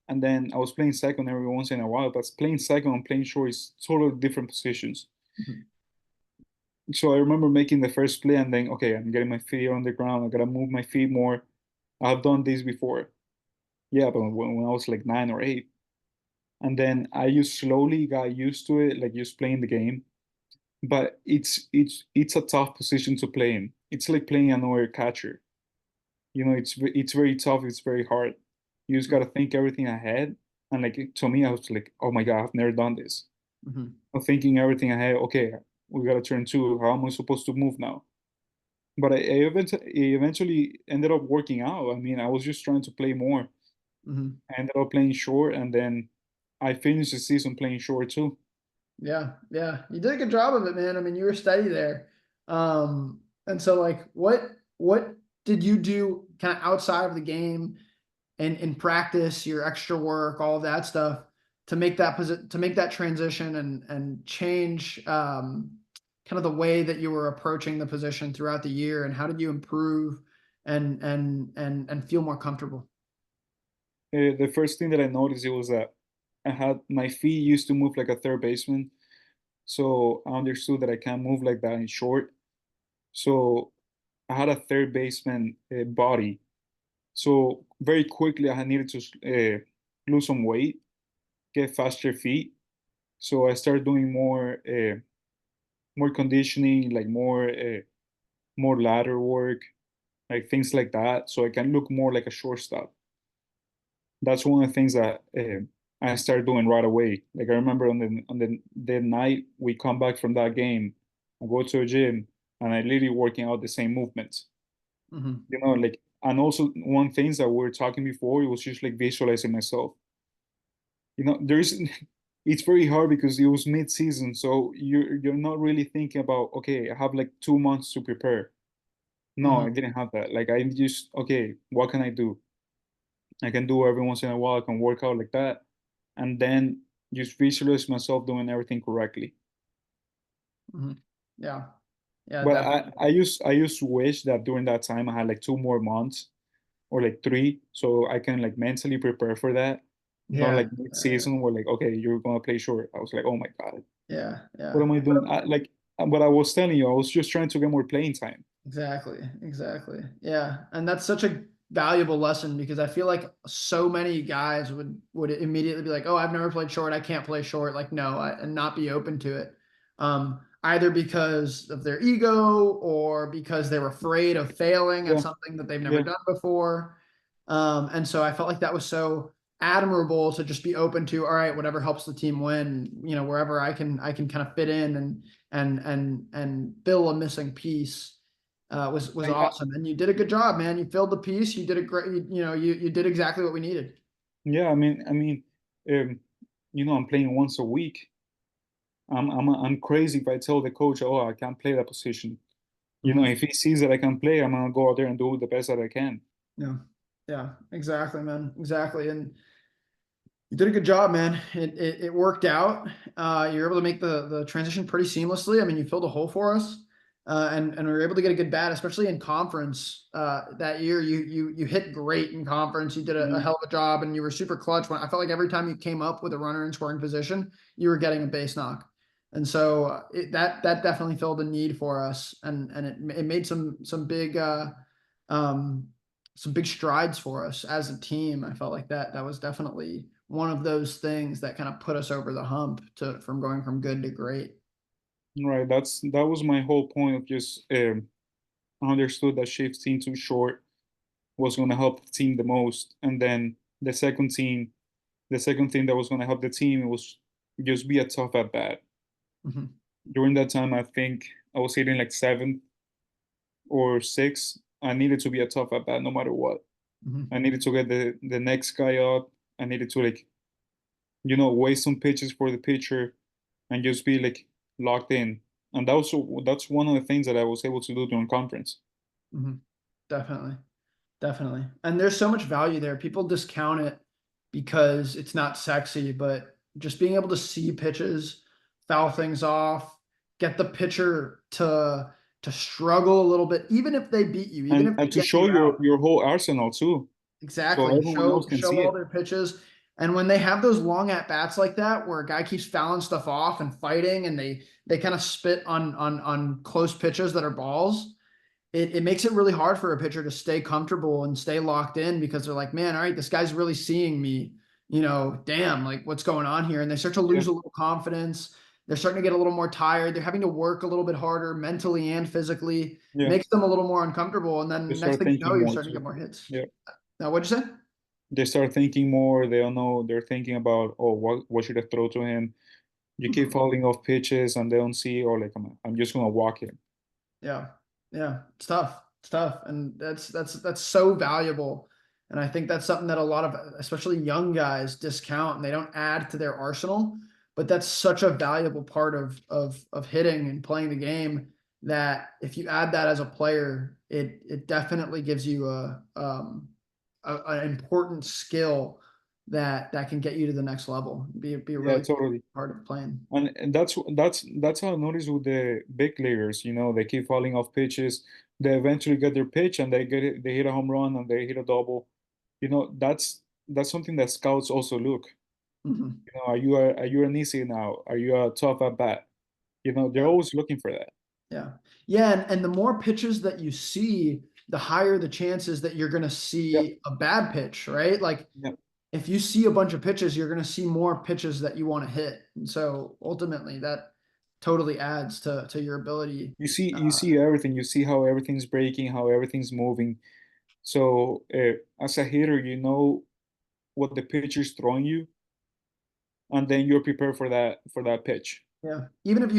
and then I was playing second every once in a while. But playing second and playing short is totally different positions. Mhm. So I remember making the first play and then, okay, I'm getting my feet on the ground. I gotta move my feet more. I've done this before. Yeah, but when I was like 9 or 8, and then I just slowly got used to it, like just playing the game. But it's a tough position to play in. It's like playing another catcher. It's very tough. It's very hard. You just gotta think everything ahead. And like to me, I was like, oh my God, I've never done this. Mhm. I'm thinking everything ahead. Okay, we gotta turn two. How am I supposed to move now? But it eventually ended up working out. I mean, I was just trying to play more. Mhm. I ended up playing short, and then I finished the season playing short too. Yeah, yeah, you did a good job of it, man. I mean, you were steady there. And so like, what did you do kind of outside of the game and in practice, your extra work, all of that stuff to make to make that transition and change kind of the way that you were approaching the position throughout the year, and how did you improve and feel more comfortable? The first thing that I noticed it was that I had my feet used to move like a third baseman, so I understood that I can't move like that in short. So I had a third baseman body. So very quickly I had needed to lose some weight, get faster feet. So I started doing more conditioning, like more ladder work, like things like that, so I can look more like a shortstop. That's one of the things that I started doing right away. Like I remember on the night we come back from that game, I go to a gym and I literally working out the same movements. Hmm. Like, and also one things that we were talking before, it was just like visualizing myself. There's it's very hard because it was mid-season, so you're not really thinking about, okay, I have like 2 months to prepare. No, Hmm. I didn't have that. Like I just, okay, what can I do? I can do every once in a while, I can work out like that, and then just visualize myself doing everything correctly. Hmm. Yeah, yeah, But definitely. I used to wish that during that time I had like 2 more months or like three, so I can like mentally prepare for that. Not like Yeah, mid-season where like, okay, you're gonna play short. I was like, oh my God, yeah, what yeah. am I doing? What I was telling you, I was just trying to get more playing time. Exactly, exactly. Yeah, and that's such a valuable lesson because I feel like so many guys would immediately be like, "Oh, I've never played short. I can't play short." Like, no, and not be open to it. Either because of their ego or because they're afraid of failing at Yeah, something that they've never yeah. done before. And so I felt like that was so admirable to just be open to, all right, whatever helps the team win, wherever I can kind of fit in and fill a missing piece was I, awesome. And you did a good job, man. You filled the piece. You did a great, you did exactly what we needed. yeah, um, I'm playing once a week. I'm crazy if I tell the coach, oh, I can't play that position. Mhm. If he sees that I can play, I'm gonna go out there and do the best that I can. Yeah. Yeah, exactly, man. Exactly. And you did a good job, man. It worked out. You're able to make the transition pretty seamlessly. I mean, you filled a hole for us, and we were able to get a good bat, especially in conference that year. You hit great in conference. You did a Mhm. hell of a job, and you were super clutch. When I felt like every time you came up with a runner in scoring position, you were getting a base knock, and so that definitely filled a need for us, and it made um, some big strides for us as a team. I felt like that was definitely one of those things that kind of put us over the hump to from going from good to great. Right. That was my whole point of just I understood that shifting too short was gonna help the team the most, and then the second thing that was gonna help the team was just be a tough at bat. Mhm. During that time, I think I was hitting like seventh or sixth, I needed to be a tough at bat no matter what. Mhm. I needed to get the next guy up. I needed to like, waste some pitches for the pitcher and just be like locked in. And that's one of the things that I was able to do during conference. Mhm. Definitely. Definitely. And there's so much value there. People discount it because it's not sexy, but just being able to see pitches, foul things off, get the pitcher to struggle a little bit, even if they beat you, even if And they to get show you out. your whole arsenal too, so Exactly. everyone else can Show see all it. their pitches. And when they have those long at bats like that, where a guy keeps fouling stuff off and fighting, and they kind of spit on close pitches that are balls, it makes it really hard for a pitcher to stay comfortable and stay locked in because they're like, man, all right, this guy's really seeing me. Damn, like what's going on here? And they start to Yeah, lose a little confidence. They're starting to get a little more tired. They're having to work a little bit harder mentally and physically. yeah. Makes them a little more uncomfortable. And They then next start thing you know, thinking you're more starting to too. get more hits. Yeah, Now, what'd you say? they start thinking more. They don't know. They're thinking about, oh, what should I throw to him? You keep Mhm. falling off pitches, and they don't see, or like I'm just gonna walk it. Yeah. Yeah. It's tough. It's tough. And that's so valuable. And I think that's something that a lot of, especially young guys, discount and they don't add to their arsenal. But that's such a valuable part of hitting and playing the game that if you add that as a player, it definitely gives you an important skill that can get you to the next level. Be a Yeah, really totally. part of playing. And that's how I noticed with the big leaguers. They keep falling off pitches. They eventually get their pitch and they get it. They hit a home run and they hit a double. That's something that scouts also look. Mhm. Are you an easy now? Are you a tough at bat? They're always looking for that. Yeah. Yeah, and the more pitches that you see, the higher the chances that you're gonna Yeah, see a bad pitch, right? Like, yeah. if you see a bunch of pitches, you're gonna see more pitches that you wanna hit, and so, ultimately, that totally adds to your ability. You see everything. You see how everything's breaking, how everything's moving. So as a hitter, you know what the pitcher's throwing you, and then you're prepared for that pitch. Yeah. Even if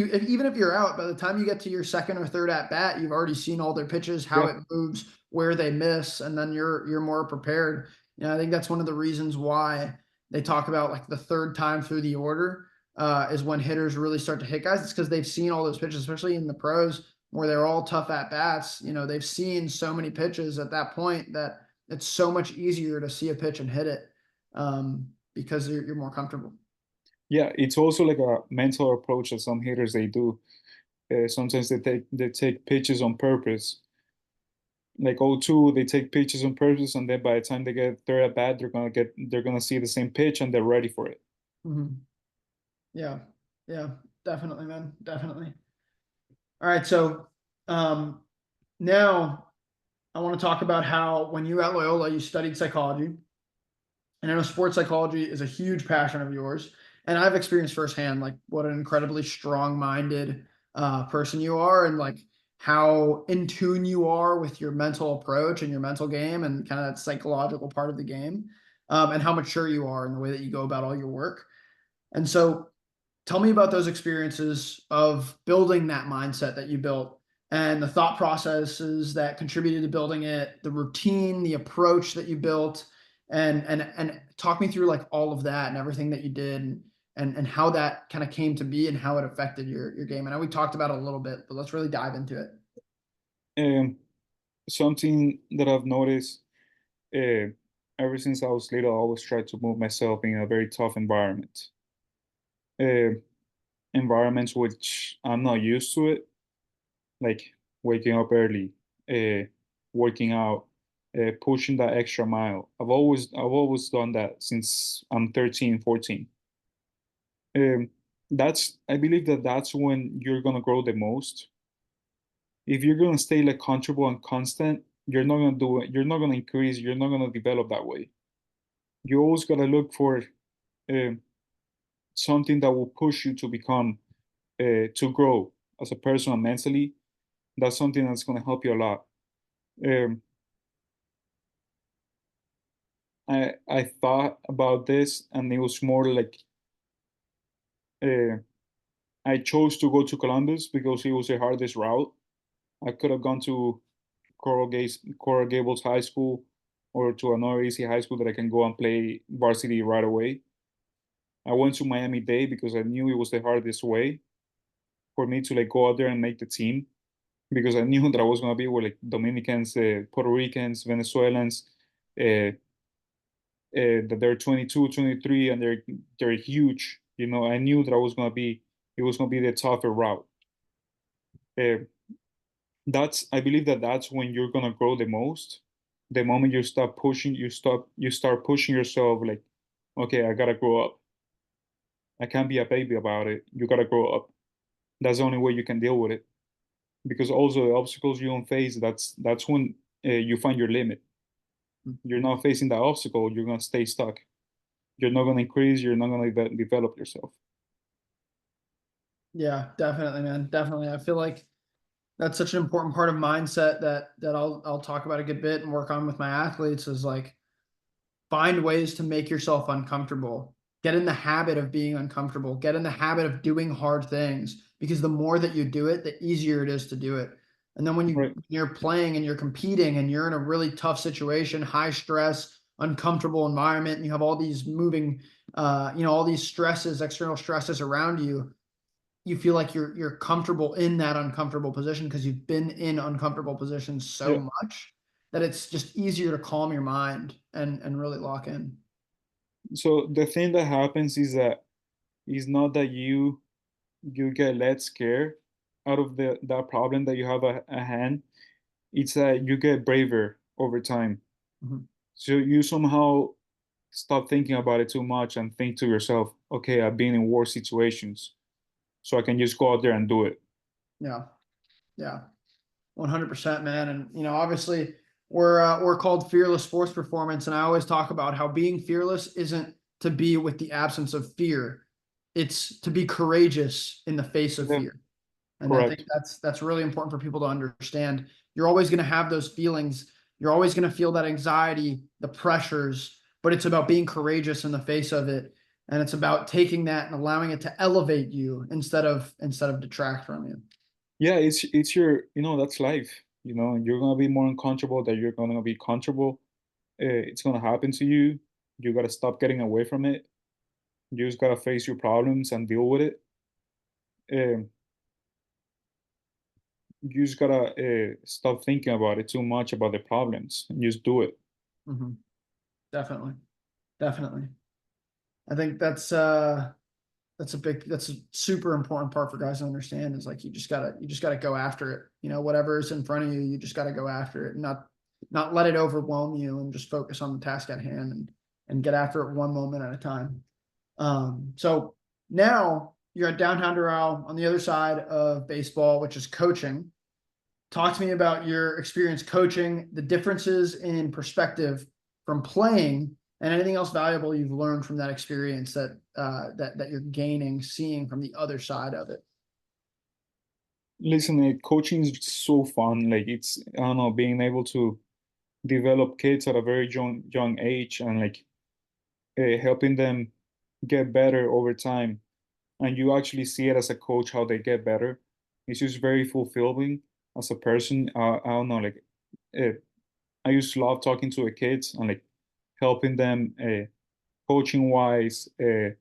you're out, by the time you get to your second or third at bat, you've already seen all their pitches, how Yeah, it moves, where they miss, and then you're more prepared. I think that's one of the reasons why they talk about like the third time through the order is when hitters really start to hit guys. It's because they've seen all those pitches, especially in the pros where they're all tough at bats. They've seen so many pitches at that point that it's so much easier to see a pitch and hit it because you're more comfortable. yeah. It's also like a mental approach that some hitters they do. Sometimes they take pitches on purpose. Like 0-2, they take pitches on purpose, and then by the time they get third at bat, they're gonna see the same pitch and they're ready for it. Mhm. Yeah. Yeah. Definitely, man. Definitely. All right. So now I want to talk about how when you were at Loyola, you studied psychology. And I know sports psychology is a huge passion of yours. And I've experienced firsthand like what an incredibly strong-minded person you are, and like how in tune you are with your mental approach and your mental game and kind of that psychological part of the game, and how mature you are in the way that you go about all your work. And so tell me about those experiences of building that mindset that you built and the thought processes that contributed to building it, the routine, the approach that you built, and talk me through like all of that and everything that you did and how that kind of came to be and how it affected your game. I know we talked about it a little bit, but let's really dive into it. Um, Something that I've noticed uh, ever since I was little, I always tried to move myself in a very tough environment. Uh, Environments which I'm not used to it, like waking up early, working out, pushing that extra mile. I've always done that since I'm 13, 14. I believe that's when you're gonna grow the most. If you're gonna stay like comfortable and constant, you're not gonna do it. You're not gonna increase. You're not gonna develop that way. You always gotta look for um, something that will push you to become, to grow as a person and mentally. That's something that's gonna help you a lot. Um, I thought about this, and it was more like uh, I chose to go to Columbus because it was the hardest route. I could have gone to Coral Gables High School or to another easy high school that I can go and play varsity right away. I went to Miami-Dade because I knew it was the hardest way for me to like go out there and make the team because I knew that I was gonna be with like Dominicans, Puerto Ricans, Venezuelans, uh, that they're 22, 23, and they're huge. You know, I knew that it was gonna be the tougher route. Uh, I believe that that's when you're gonna grow the most. The moment you start pushing yourself like, okay, I gotta grow up. I can't be a baby about it. You gotta grow up. That's the only way you can deal with it. Because also the obstacles you don't face, that's when you find your limit. You're not facing that obstacle, you're gonna stay stuck. You're not gonna increase. You're not gonna develop yourself. Yeah, definitely, man. Definitely. I feel like that's such an important part of mindset that I'll talk about a good bit and work on with my athletes is like find ways to make yourself uncomfortable. Get in the habit of being uncomfortable. Get in the habit of doing hard things because the more that you do it, the easier it is to do it. And then when Right. you're playing and you're competing and you're in a really tough situation, high stress, uncomfortable environment, and you have all these moving, all these stresses, external stresses around you, you feel like you're comfortable in that uncomfortable position because you've been in uncomfortable positions so Yeah. much that it's just easier to calm your mind and really lock in. So the thing that happens is that it's not that you get let scared out of that problem that you have at hand. It's that you get braver over time. Mhm. So you somehow stop thinking about it too much and think to yourself, okay, I've been in worse situations, so I can just go out there and do it. Yeah, yeah, 100%, man. And obviously, we're called fearless sports performance, and I always talk about how being fearless isn't to be with the absence of fear; it's to be courageous in the face of Yeah, fear. And I think correct. that's really important for people to understand. You're always going to have those feelings. You're always going to feel that anxiety, the pressures, but it's about being courageous in the face of it. And it's about taking that and allowing it to elevate you instead of detract from you. Yeah, it's your, that's life. You're gonna be more uncomfortable that you're gonna be comfortable. It's gonna happen to you. You gotta stop getting away from it. You just gotta face your problems and deal with it. Um, you just gotta stop thinking about it too much about the problems and just do it. Mhm. Definitely. Definitely. I think that's a super important part for guys to understand is like you just gotta go after it. Whatever is in front of you, you just gotta go after it, not let it overwhelm you and just focus on the task at hand and get after it one moment at a time. So now you're at downtown Doral on the other side of baseball, which is coaching. Talk to me about your experience coaching, the differences in perspective from playing, and anything else valuable you've learned from that experience that you're gaining, seeing from the other side of it. Listen, coaching is so fun. Like I don't know, being able to develop kids at a very young age and like helping them get better over time. And you actually see it as a coach how they get better. It's just very fulfilling as a person. I don't know, like uh, I used to love talking to the kids and like helping them coaching wise in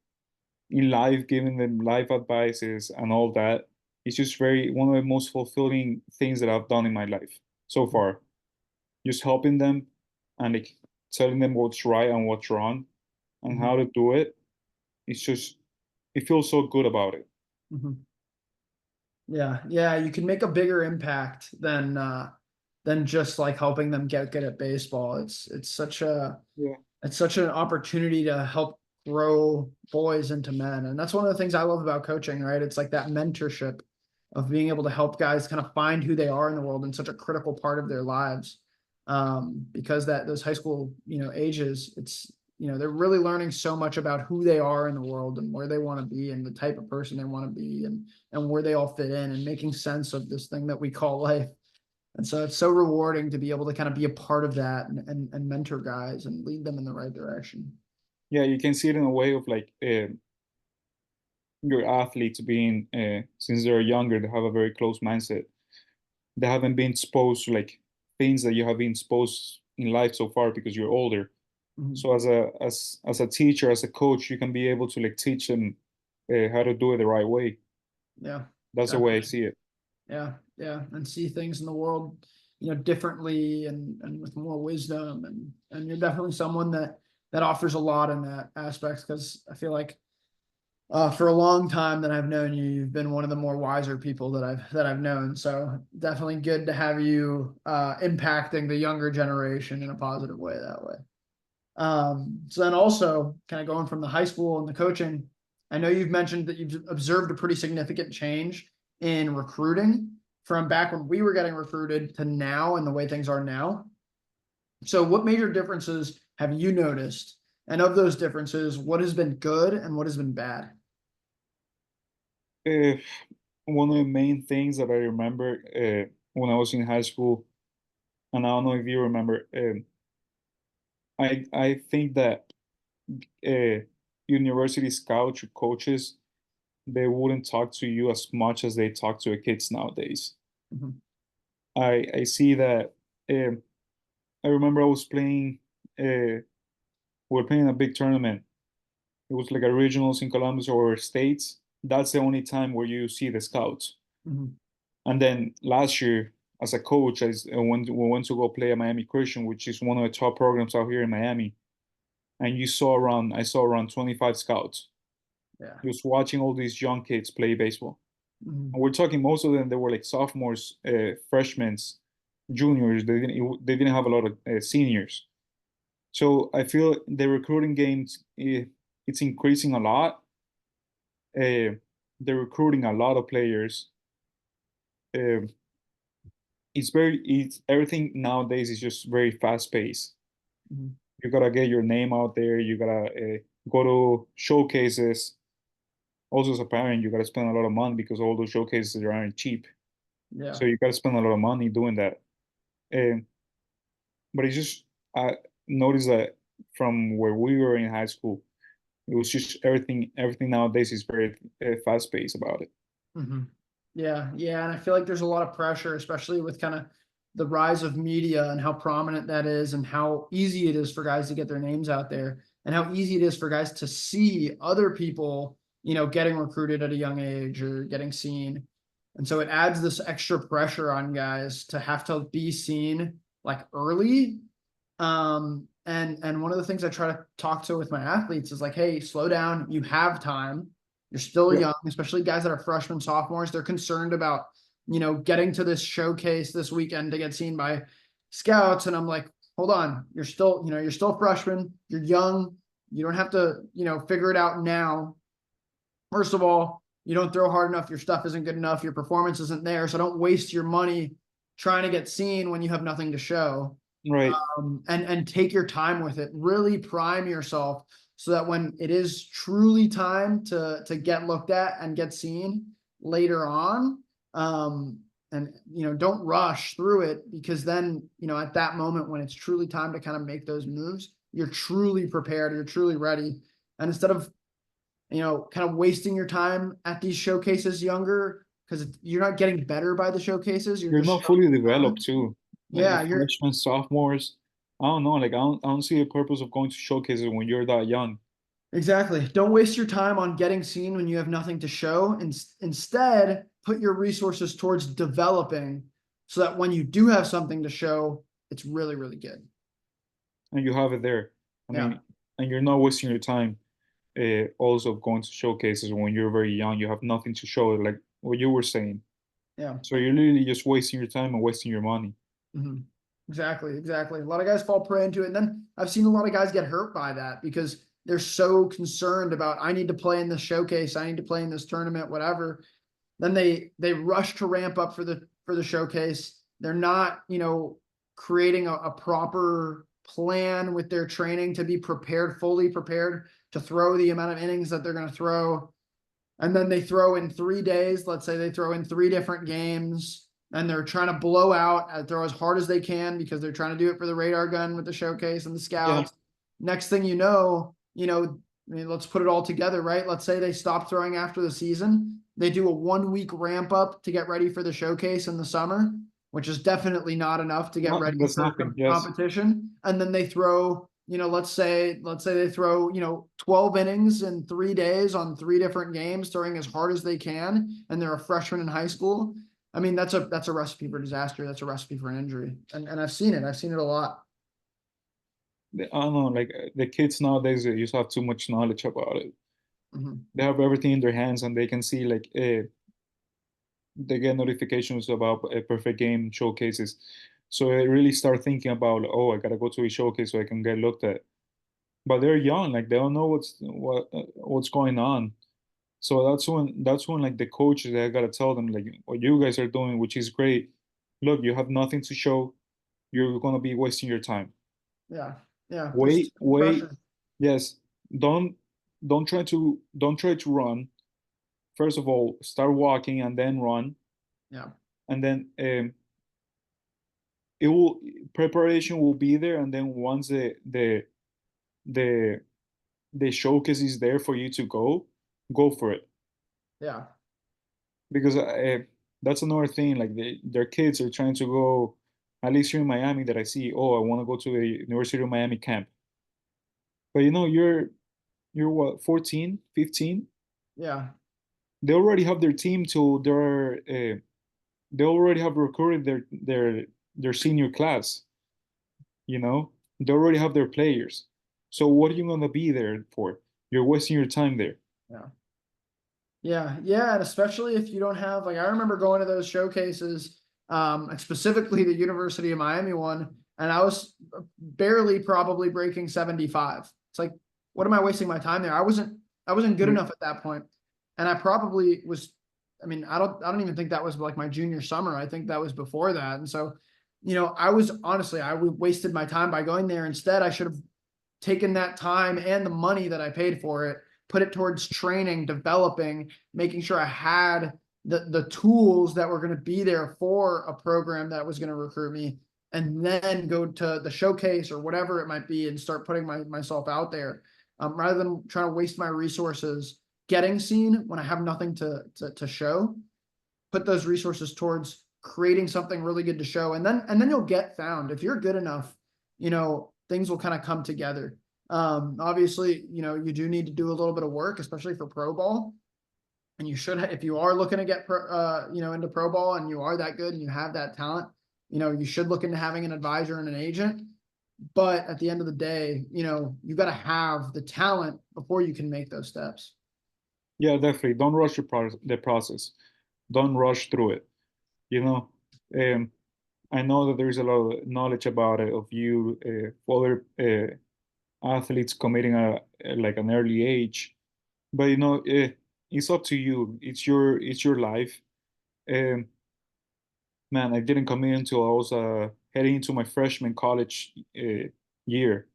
life, giving them life advices and all that. It's just very one of the most fulfilling things that I've done in my life so far. Just helping them and like telling them what's right and what's wrong and Mm-hmm. how to do it. It's just it feels so good about it. Mm-hmm. Yeah, yeah, you can make a bigger impact than just like helping them get good at baseball. Yeah. It's such an opportunity to help grow boys into men. And that's one of the things I love about coaching, right? It's like that mentorship of being able to help guys kind of find who they are in the world and such a critical part of their lives. Because those high school, ages, they're really learning so much about who they are in the world and where they want to be and the type of person they want to be and where they all fit in and making sense of this thing that we call life. And so it's so rewarding to be able to kind of be a part of that and mentor guys and lead them in the right direction. Yeah, you can see it in a way of like your athletes being since they're younger, they have a very close mindset. They haven't been exposed to like things that you have been exposed in life so far because you're older. Mhm. So as a teacher, as a coach, you can be able to like teach them how to do it the right way. Yeah, That's the way I definitely. see it. Yeah, yeah, and see things in the world, differently and with more wisdom, and you're definitely someone that offers a lot in that aspect, because I feel like for a long time that I've known you, you've been one of the more wiser people that I've known. So definitely good to have you impacting the younger generation in a positive way that way. So then also kind of going from the high school and the coaching, I know you've mentioned that you've observed a pretty significant change in recruiting from back when we were getting recruited to now and the way things are now. So what major differences have you noticed? And of those differences, what has been good and what has been bad? Uh, One of the main things that I remember when I was in high school, and I don't know if you remember, I think that uh, university scouts or coaches, they wouldn't talk to you as much as they talk to the kids nowadays. Mhm. I see that. Um, I remember I was playing. We were playing a big tournament. It was like a regionals in Columbus or states. That's the only time where you see the scouts. Mhm. And then last year, as a coach, we went to go play at Miami Christian, which is one of the top programs out here in Miami. And I saw around 25 scouts Yeah. just watching all these young kids play baseball. Mhm. And we're talking most of them, they were like sophomores, freshmen, juniors. They didn't have a lot of seniors. So I feel the recruiting games, it's increasing a lot. Uh, they're recruiting a lot of players. Um it's everything nowadays is just very fast paced. Mhm. You gotta get your name out there. You gotta go to showcases. Also, as a parent, you gotta spend a lot of money because all those showcases aren't cheap. Yeah. So you gotta spend a lot of money doing that. Um, but it's just I noticed that from where we were in high school, it was just everything nowadays is very fast paced about it. Mhm. Yeah, yeah, and I feel like there's a lot of pressure, especially with kind of the rise of media and how prominent that is, and how easy it is for guys to get their names out there, and how easy it is for guys to see other people, getting recruited at a young age or getting seen. And so it adds this extra pressure on guys to have to be seen like early. And one of the things I try to talk to with my athletes is like, hey, slow down. You have time. You're still Yeah, young, especially guys that are freshmen, sophomores. They're concerned about, getting to this showcase this weekend to get seen by scouts. And I'm like, hold on, you're still freshmen. You're young. You don't have to, figure it out now. First of all, you don't throw hard enough. Your stuff isn't good enough. Your performance isn't there. So don't waste your money trying to get seen when you have nothing to show. right. And take your time with it. Really prime yourself so that when it is truly time to get looked at and get seen later on, and don't rush through it, because then at that moment when it's truly time to kind of make those moves, you're truly prepared, you're truly ready, and instead of kind of wasting your time at these showcases younger, because you're not getting better by the showcases, you're You're just not showing fully talent. developed too. Like the Yeah, you're freshmen, sophomores. I don't know. Like I don't see the purpose of going to showcases when you're that young. Exactly. Don't waste your time on getting seen when you have nothing to show. Instead, put your resources towards developing so that when you do have something to show, it's really, really good. And you have it there. I Yeah. mean, and you're not wasting your time also going to showcases when you're very young. You have nothing to show, like what you were saying. Yeah. So you're literally just wasting your time and wasting your money. Mhm. Exactly. Exactly. A lot of guys fall prey into it. And then I've seen a lot of guys get hurt by that because they're so concerned about, I need to play in this showcase. I need to play in this tournament, whatever. Then they rush to ramp up for the showcase. They're not, creating a proper plan with their training to be prepared, fully prepared to throw the amount of innings that they're going to throw. And then they throw in 3 days. Let's say they throw in 3 different games and they're trying to blow out and throw as hard as they can because they're trying to do it for the radar gun with the showcase and the Yeah. scouts. Next thing you know, I mean, let's put it all together, right? Let's say they stop throwing after the season. They do a 1 week ramp up to get ready for the showcase in the summer. which is definitely not enough to get ready That's for nothing. Yes. competition. And then they throw, let's say they throw, 12 innings in 3 days on 3 different games, throwing as hard as they can, and they're a freshman in high school. I mean, that's a recipe for disaster. That's a recipe for an injury. And I've seen it. I've seen it a lot. I don't know, like the kids nowadays, they just have too much knowledge about it. Mm-hmm. They have everything in their hands, and they can see like they get notifications about a perfect game showcases. So I really start thinking about, oh, I gotta go to a showcase so I can get looked at. But they're young, like they don't know what's going on. So that's when like the coaches, they gotta tell them like what you guys are doing, which is great. Look, you have nothing to show. You're gonna be wasting your time. Yeah. Yeah. There's Wait, wait. pressure. Yes. Don't don't try to run. First of all, start walking and then run, Yeah. and then it will preparation will be there, and then once the the showcase is there for you to go for it, Yeah. because that's another thing, like their kids are trying to go, at least here in Miami, that I see, oh, I want to go to the University of Miami camp. But you're what, 14, 15? Yeah. They already have their team to their they already have recruited their senior class, you know? They already have their players. So what are you gonna be there for? You're wasting your time there. Yeah. Yeah, yeah, and especially if you don't have, like, I remember going to those showcases, and specifically the University of Miami one, and I was barely probably breaking 75. It's like, what am I wasting my time there? I wasn't good Yeah. enough at that point. And I probably was, I mean, I don't even think that was like my junior summer. I think that was before that. And so, I was honestly, I wasted my time by going there. Instead, I should have taken that time and the money that I paid for it, put it towards training, developing, making sure I had the tools that were going to be there for a program that was going to recruit me, and then go to the showcase or whatever it might be and start putting myself out there, rather than trying to waste my resources getting seen when I have nothing to show. Put those resources towards creating something really good to show, and then you'll get found. If you're good enough, things will kind of come together. Obviously, you do need to do a little bit of work, especially for pro ball. And you should, if you are looking to get into pro ball and you are that good and you have that talent, you should look into having an advisor and an agent. But at the end of the day, you got to have the talent before you can make those steps. Yeah, definitely. Don't rush the process. Don't rush through it. You know, um, I know that there is a lot of knowledge about it of you, other athletes committing like an early age, but it's up to you. It's your life. Um, Man, I didn't commit until I was heading into my freshman college year.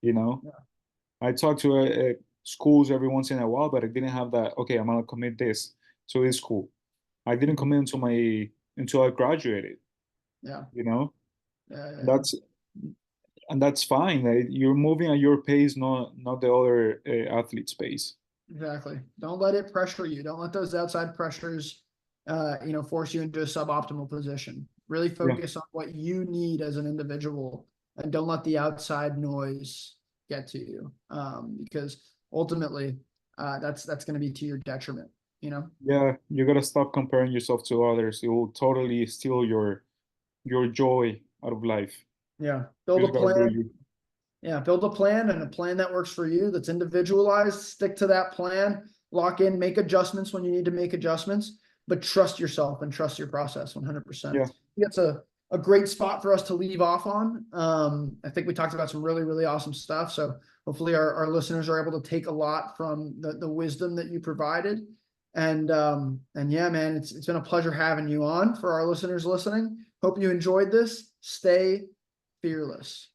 You know, Yeah. I talked to schools every once in a while, but I didn't have that. Okay, I'm gonna commit this to this school. I didn't Mhm. commit until I graduated. Yeah. You know, Yeah. Yeah. that's and that's fine. You're moving at your pace, not the other athlete's pace. Exactly. Don't let it pressure you. Don't let those outside pressures, force you into a suboptimal position. Really Yeah, focus on what you need as an individual, and don't let the outside noise get to you. Because ultimately, that's going to be to your detriment. yeah. You gotta stop comparing yourself to others. It will totally steal your joy out of life. Yeah. You Build a just gotta do plan. you. Yeah, build a plan, and a plan that works for you, that's individualized. Stick to that plan, lock in, make adjustments when you need to make adjustments, but trust yourself and trust your process 100%. Yeah, I think that's a great spot for us to leave off on. I think we talked about some really, really awesome stuff. So hopefully our listeners are able to take a lot from the wisdom that you provided. And yeah, man, it's been a pleasure having you on. For our listeners listening, hope you enjoyed this. Stay fearless.